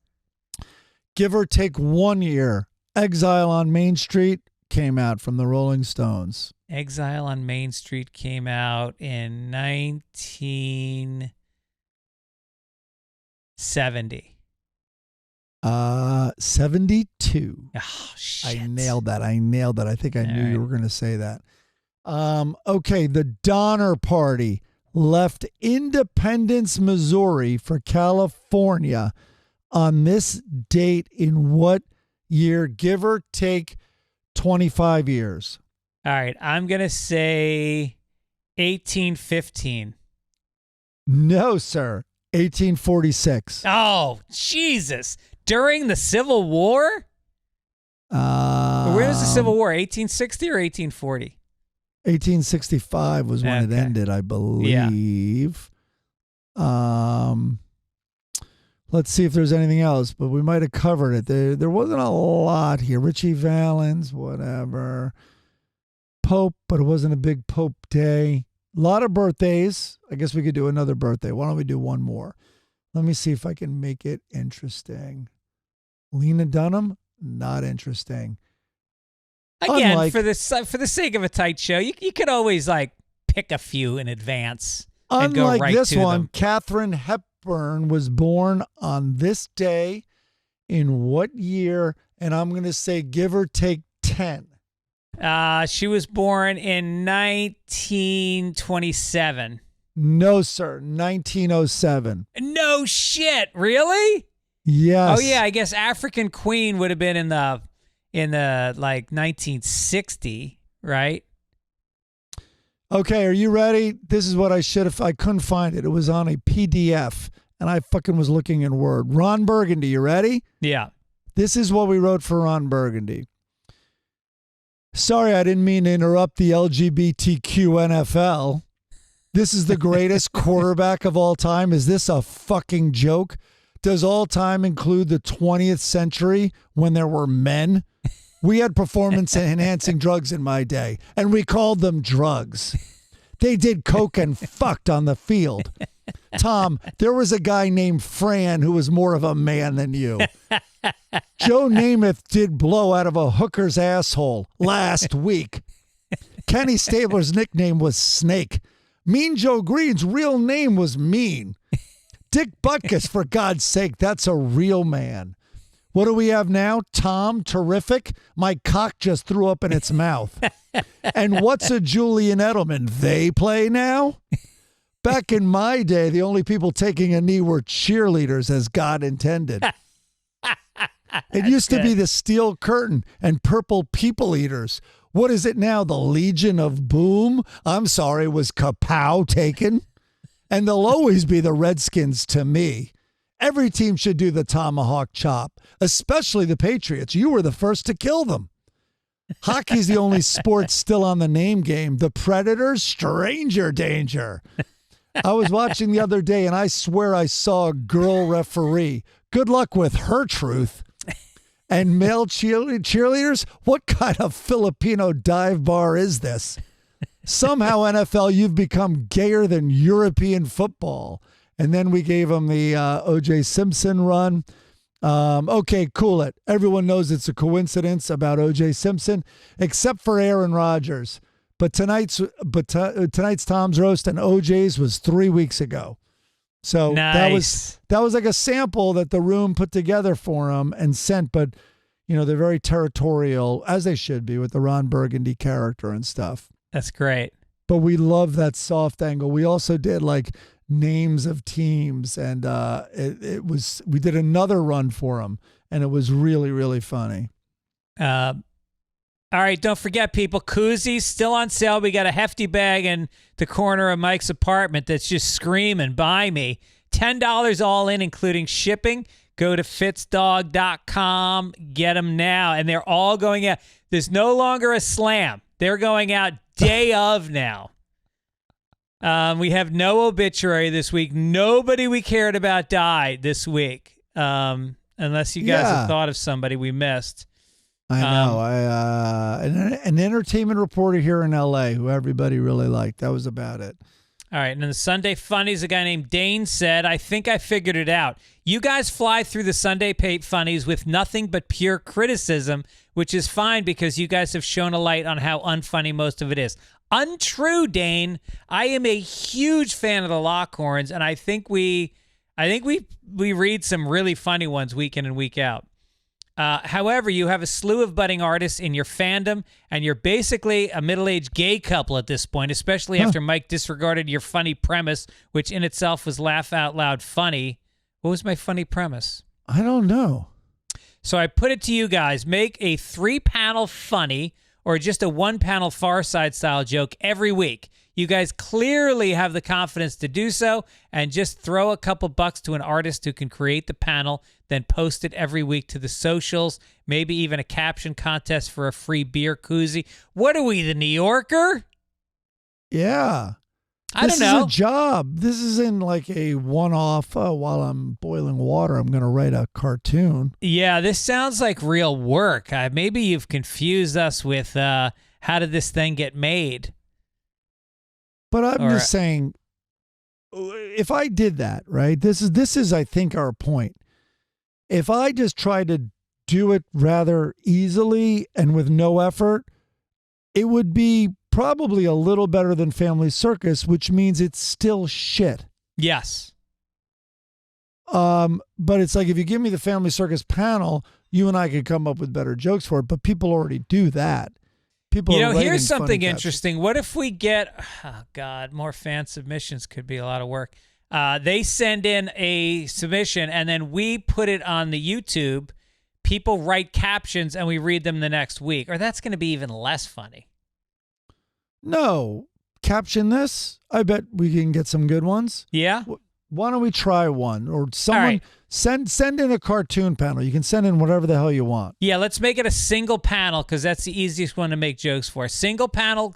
Give or take 1 year, Exile on Main Street came out from the Rolling Stones. Exile on Main Street came out in 1970. 72. Oh, shit. I nailed that. I think I knew All you right. were going to say that. Okay, the Donner Party left Independence, Missouri for California on this date in what year, give or take 25 years? All right. I'm going to say 1815. No, sir. 1846. Oh, Jesus. During the Civil War? Where was the Civil War? 1860 or 1840? 1865 was when it Okay. ended, I believe. Let's see if there's anything else, but we might have covered it. There wasn't a lot here. Richie Valens, whatever. Pope, but it wasn't a big Pope day. A lot of birthdays. I guess we could do another birthday. Why don't we do one more? Let me see if I can make it interesting. Lena Dunham, not interesting. Again, Unlike- for the sake of a tight show, you could always like pick a few in advance and go Unlike right this to one, them. Katharine Hepburn was born on this day in what year? And I'm going to say give or take 10. She was born in 1927. No, sir. 1907. No shit, really? Yes. Oh yeah, I guess African Queen would have been in the like 1960, right? Okay, are you ready? This is what I should have. I couldn't find it. It was on a PDF, and I fucking was looking in Word. Ron Burgundy, you ready? Yeah. This is what we wrote for Ron Burgundy. Sorry, I didn't mean to interrupt the LGBTQ NFL. This is the greatest quarterback of all time. Is this a fucking joke? Does all time include the 20th century when there were men? We had performance-enhancing drugs in my day, and we called them drugs. They did coke and fucked on the field. Tom, there was a guy named Fran who was more of a man than you. Joe Namath did blow out of a hooker's asshole last week. Kenny Stabler's nickname was Snake. Mean Joe Green's real name was Mean. Dick Butkus, for God's sake, that's a real man. What do we have now? Tom, terrific. My cock just threw up in its mouth. And what's a Julian Edelman? They play now? Back in my day, the only people taking a knee were cheerleaders, as God intended. It used to be the Steel Curtain and Purple People Eaters. What is it now? The Legion of Boom? I'm sorry, was Kapow taken? And they'll always be the Redskins to me. Every team should do the tomahawk chop, especially the Patriots. You were the first to kill them. Hockey's the only sport still on the name game. The Predators, stranger danger. I was watching the other day, and I swear I saw a girl referee. Good luck with her truth. And male cheerleaders, what kind of Filipino dive bar is this? Somehow, NFL, you've become gayer than European football. And then we gave him the O.J. Simpson run. Okay, cool it. Everyone knows it's a coincidence about O.J. Simpson, except for Aaron Rodgers. But tonight's Tom's Roast and O.J.'s was 3 weeks ago. So nice. that was like a sample that the room put together for him and sent. But, they're very territorial, as they should be, with the Ron Burgundy character and stuff. That's great. But we love that soft angle. We also did like names of teams, and we did another run for him, and it was really, really funny. All right, don't forget, people, koozies still on sale. We got a hefty bag in the corner of Mike's apartment that's just screaming, buy me. $10 all in, including shipping. Go to fitzdog.com, get them now, and they're all going out. There's no longer a slam. They're going out day of now. We have no obituary this week. Nobody we cared about died this week, unless you guys have thought of somebody we missed. I know. An entertainment reporter here in L.A. who everybody really liked. That was about it. All right, and then the Sunday Funnies, a guy named Dane said, I think I figured it out. You guys fly through the Sunday Funnies with nothing but pure criticism, which is fine because you guys have shown a light on how unfunny most of it is. Untrue, Dane. I am a huge fan of the Lockhorns, and I think we read some really funny ones week in and week out. However, you have a slew of budding artists in your fandom, and you're basically a middle-aged gay couple at this point, especially after Mike disregarded your funny premise, which in itself was laugh out loud funny. What was my funny premise? I don't know. So I put it to you guys. Make a 3-panel funny or just a 1-panel Far Side style joke every week. You guys clearly have the confidence to do so, and just throw a couple bucks to an artist who can create the panel, then post it every week to the socials, maybe even a caption contest for a free beer koozie. What are we, the New Yorker? Yeah. This is a job. This isn't like a one-off, while I'm boiling water, I'm going to write a cartoon. Yeah, this sounds like real work. Maybe you've confused us with how did this thing get made? But I'm just saying, if I did that, right, this is, I think, our point. If I just tried to do it rather easily and with no effort, it would be probably a little better than Family Circus, which means it's still shit. Yes. But it's like, if you give me the Family Circus panel, you and I could come up with better jokes for it, but people already do that. Here's something interesting. What if we get, more fan submissions could be a lot of work. They send in a submission and then we put it on the YouTube. People write captions and we read them the next week. Or that's going to be even less funny. No. Caption this. I bet we can get some good ones. Yeah? Why don't we try one? Or someone send in a cartoon panel. You can send in whatever the hell you want. Yeah, let's make it a single panel because that's the easiest one to make jokes for. Single panel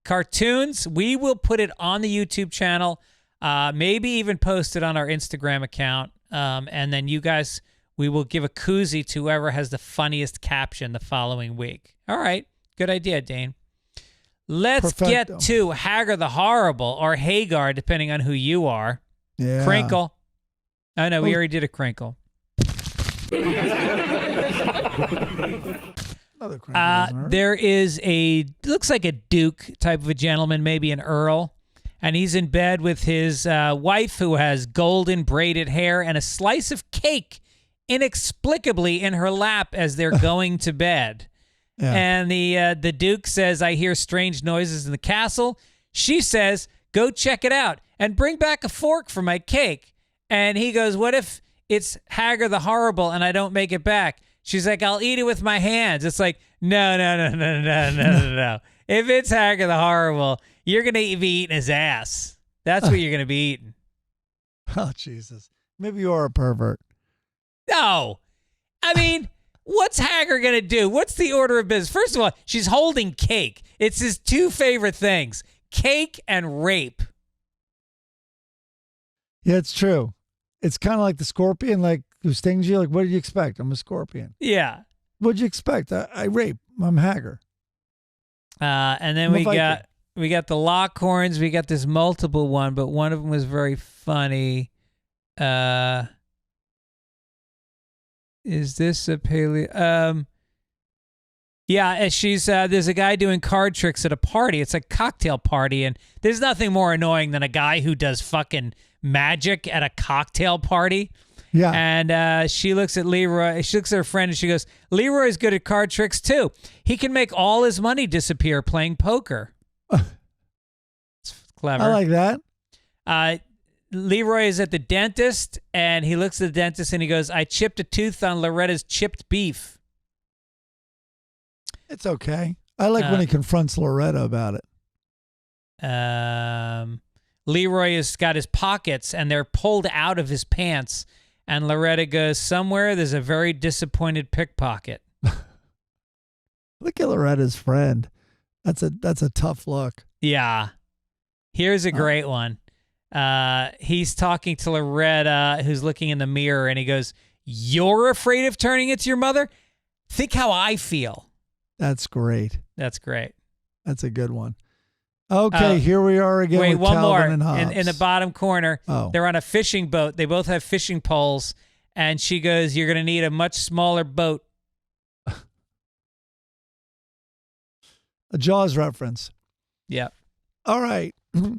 cartoons. We will put it on the YouTube channel, maybe even post it on our Instagram account. And then you guys, we will give a koozie to whoever has the funniest caption the following week. All right. Good idea, Dane. Let's get to Hagar the Horrible, or Hagar, depending on who you are. Yeah. Crinkle. Oh, no, we already did a crinkle. Another crinkle. There is looks like a duke type of a gentleman, maybe an earl, and he's in bed with his wife who has golden braided hair and a slice of cake inexplicably in her lap as they're going to bed. Yeah. And the duke says, I hear strange noises in the castle. She says, go check it out and bring back a fork for my cake. And he goes, what if it's Hagar the Horrible and I don't make it back? She's like, I'll eat it with my hands. It's like, no. If it's Hagar the Horrible, you're going to be eating his ass. That's what you're going to be eating. Oh, Jesus. Maybe you are a pervert. No. I mean, what's Hagar going to do? What's the order of business? First of all, she's holding cake. It's his two favorite things, cake and rape. Yeah, it's true. It's kind of like the scorpion, like, who stings you. Like, what did you expect? I'm a scorpion. Yeah. What'd you expect? I rape. I'm Hagar. And then we got we got the Lockhorns. We got this multiple one, but one of them was very funny. Is this a paleo? Yeah, she's there's a guy doing card tricks at a party. It's a cocktail party, and there's nothing more annoying than a guy who does fucking magic at a cocktail party. Yeah. And she looks at Leroy. She looks at her friend, and she goes, "Leroy's good at card tricks too. He can make all his money disappear playing poker." It's clever. I like that. Leroy is at the dentist, and he looks at the dentist, and he goes, "I chipped a tooth on Loretta's chipped beef." It's okay. I like when he confronts Loretta about it. Leroy has got his pockets, and they're pulled out of his pants, and Loretta goes, "Somewhere there's a very disappointed pickpocket." Look at Loretta's friend. That's a tough look. Yeah. Here's a great one. He's talking to Loretta, who's looking in the mirror, and he goes, "You're afraid of turning into your mother? Think how I feel." That's great. That's great. That's a good one. Okay, here we are again Wait, with one Calvin more. and Hobbes. In the bottom corner, they're on a fishing boat. They both have fishing poles, and she goes, "You're going to need a much smaller boat." A Jaws reference. Yeah. All right.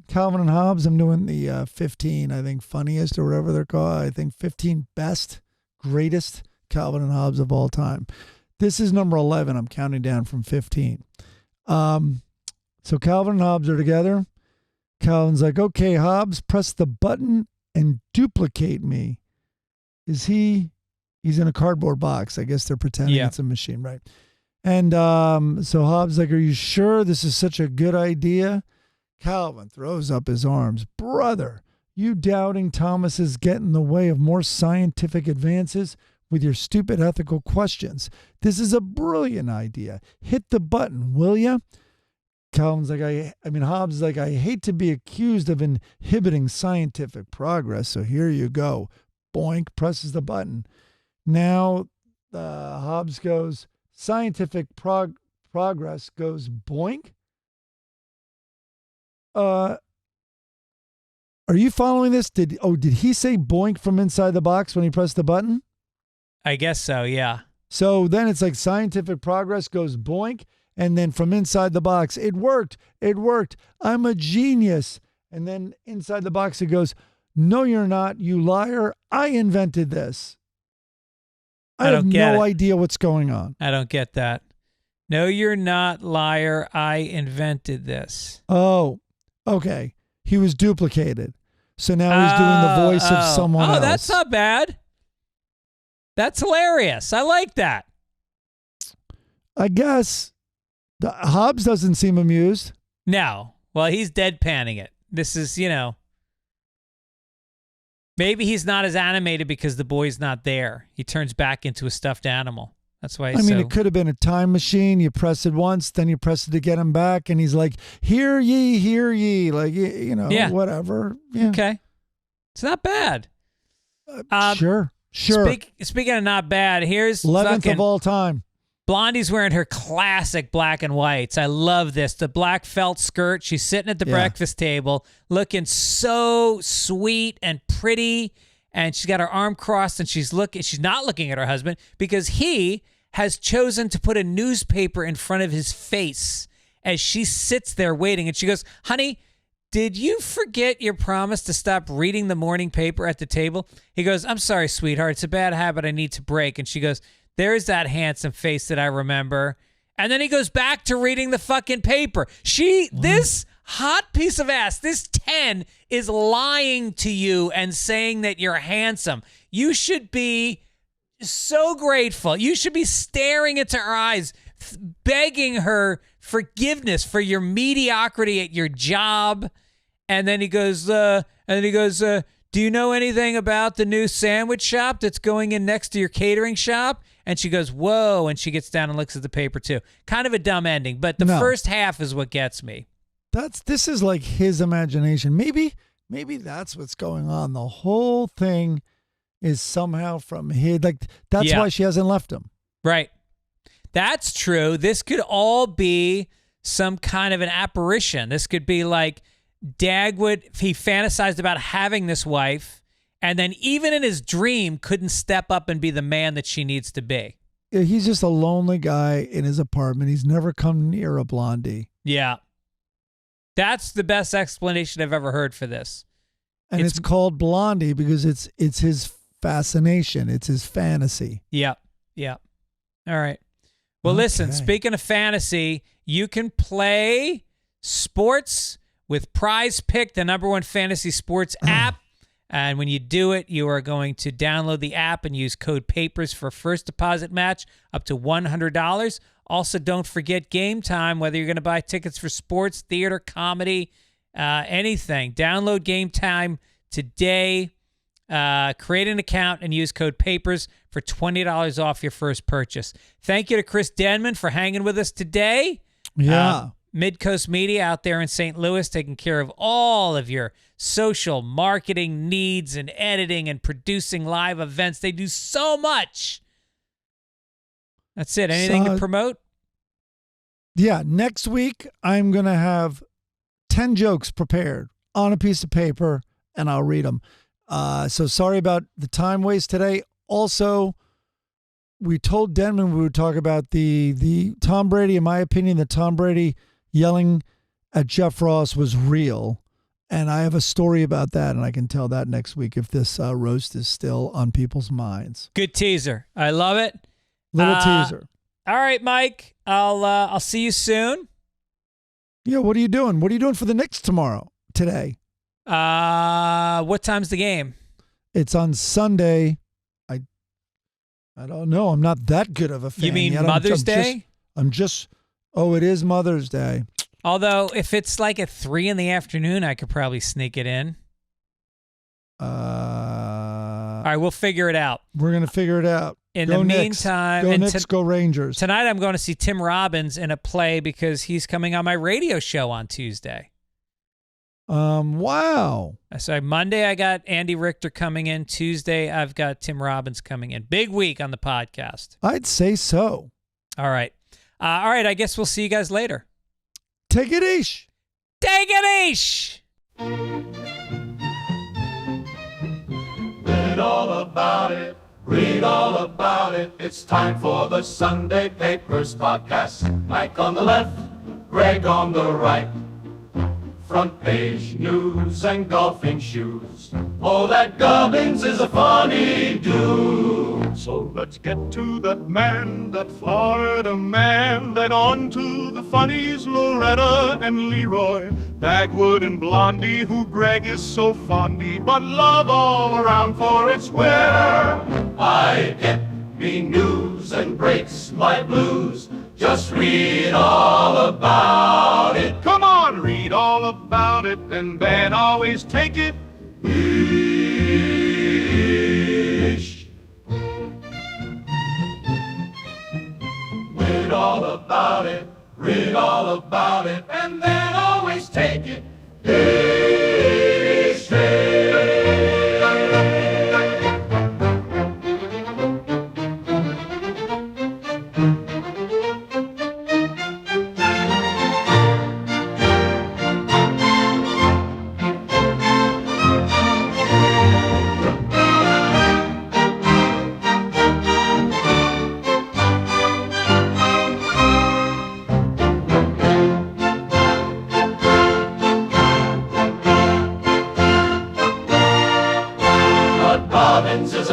Calvin and Hobbes, I'm doing the 15, I think, funniest or whatever they're called. I think 15 best, greatest Calvin and Hobbes of all time. This is number 11. I'm counting down from 15. So Calvin and Hobbes are together. Calvin's like, "Okay, Hobbes, press the button and duplicate me." He's in a cardboard box. I guess they're pretending it's a machine, right? And so Hobbes like, "Are you sure this is such a good idea?" Calvin throws up his arms. "Brother, you doubting Thomases get in the way of more scientific advances with your stupid ethical questions. This is a brilliant idea. Hit the button, will ya?" Calvin's like, Hobbes is like, "I hate to be accused of inhibiting scientific progress, so here you go." Boink, presses the button. Now Hobbes goes, "Scientific progress" goes boink. Are you following this? Did he say boink from inside the box when he pressed the button? I guess so, yeah. So then it's like scientific progress goes boink, and then from inside the box, "It worked. It worked. I'm a genius." And then inside the box it goes, "No, you're not, you liar. I invented this." I have no idea what's going on. I don't get that. "No, you're not, liar. I invented this." Oh, okay. He was duplicated. So now he's doing the voice of someone else. Oh, that's not bad. That's hilarious. I like that. I guess Hobbes doesn't seem amused. No. Well, he's deadpanning it. This is, maybe he's not as animated because the boy's not there. He turns back into a stuffed animal. That's why he's it could have been a time machine. You press it once, then you press it to get him back, and he's like, "Hear ye, hear ye." Like, whatever. Yeah. Okay. It's not bad. Sure. Speaking of not bad, here's 11th of all time. Blondie's wearing her classic black and whites. I love this. The black felt skirt. She's sitting at the breakfast table looking so sweet and pretty. And she's got her arm crossed, and she's not looking at her husband because he has chosen to put a newspaper in front of his face as she sits there waiting. And she goes, "Honey, did you forget your promise to stop reading the morning paper at the table?" He goes, "I'm sorry, sweetheart. It's a bad habit I need to break." And she goes, "There's that handsome face that I remember." And then he goes back to reading the fucking paper. This hot piece of ass, this 10 is lying to you and saying that you're handsome. You should be so grateful. You should be staring into her eyes, begging her forgiveness for your mediocrity at your job. And then he goes, "Do you know anything about the new sandwich shop that's going in next to your catering shop?" And she goes, "Whoa," and she gets down and looks at the paper too. Kind of a dumb ending, but the first half is what gets me. This is like his imagination. Maybe that's what's going on. The whole thing is somehow from his, that's why she hasn't left him. Right. That's true. This could all be some kind of an apparition. This could be like Dagwood, he fantasized about having this wife, and then even in his dream couldn't step up and be the man that she needs to be. Yeah, he's just a lonely guy in his apartment. He's never come near a blondie. Yeah. That's the best explanation I've ever heard for this. And it's called Blondie because it's his fascination. It's his fantasy. Yep. Yep. All right. Well, listen, speaking of fantasy, you can play sports with Prize Pick, the #1 fantasy sports app. And when you do it, you are going to download the app and use code PAPERS for a first deposit match up to $100. Also, don't forget Game Time, whether you're going to buy tickets for sports, theater, comedy, anything. Download Game Time today. Create an account and use code PAPERS for $20 off your first purchase. Thank you to Chris Denman for hanging with us today. Yeah. Midcoast Media out there in St. Louis, taking care of all of your social marketing needs and editing and producing live events. They do so much. That's it. Anything to promote? Yeah. Next week, I'm going to have 10 jokes prepared on a piece of paper, and I'll read them. So sorry about the time waste today. Also, we told Denman we would talk about the Tom Brady. In my opinion, the Tom Brady yelling at Jeff Ross was real. And I have a story about that, and I can tell that next week if this roast is still on people's minds. Good teaser. I love it. Little teaser. All right, Mike. I'll see you soon. Yeah, what are you doing? What are you doing for the Knicks today? What time's the game? It's on Sunday. I don't know. I'm not that good of a fan. You mean yet. Mother's Day? Oh, it is Mother's Day. Although, if it's like at 3 p.m, I could probably sneak it in. All right, we'll figure it out. We're going to figure it out. In go the Knicks. meantime, go Knicks, go Rangers. Tonight I'm going to see Tim Robbins in a play because he's coming on my radio show on Tuesday. Wow. So Monday I got Andy Richter coming in. Tuesday I've got Tim Robbins coming in. Big week on the podcast. I'd say so. All right. I guess we'll see you guys later. Take it eesh. Take it eesh. Read all about it. Read all about it. It's time for the Sunday Papers podcast. Mike on the left, Greg on the right. Front page news and golfing shoes. Oh, that Gibbons is a funny dude. So let's get to that man, that Florida man. Then on to the funnies, Loretta and Leroy. Dagwood and Blondie, who Greg is so fondy. But love all around, for it's where I get me news and breaks my blues. Just read all about it. Come on, read all about it, and then always take it eesh. Read all about it, and then always take it eesh.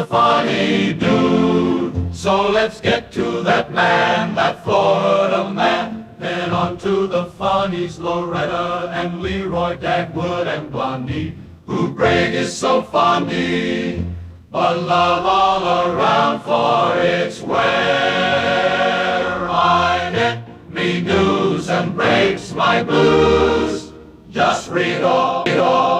Funny dude. So let's get to that man, that Florida man. Then on to the funnies, Loretta and Leroy, Dagwood and Blondie, who Greg is so fondy. But love all around, for it's where I get me news and breaks my blues. Just read all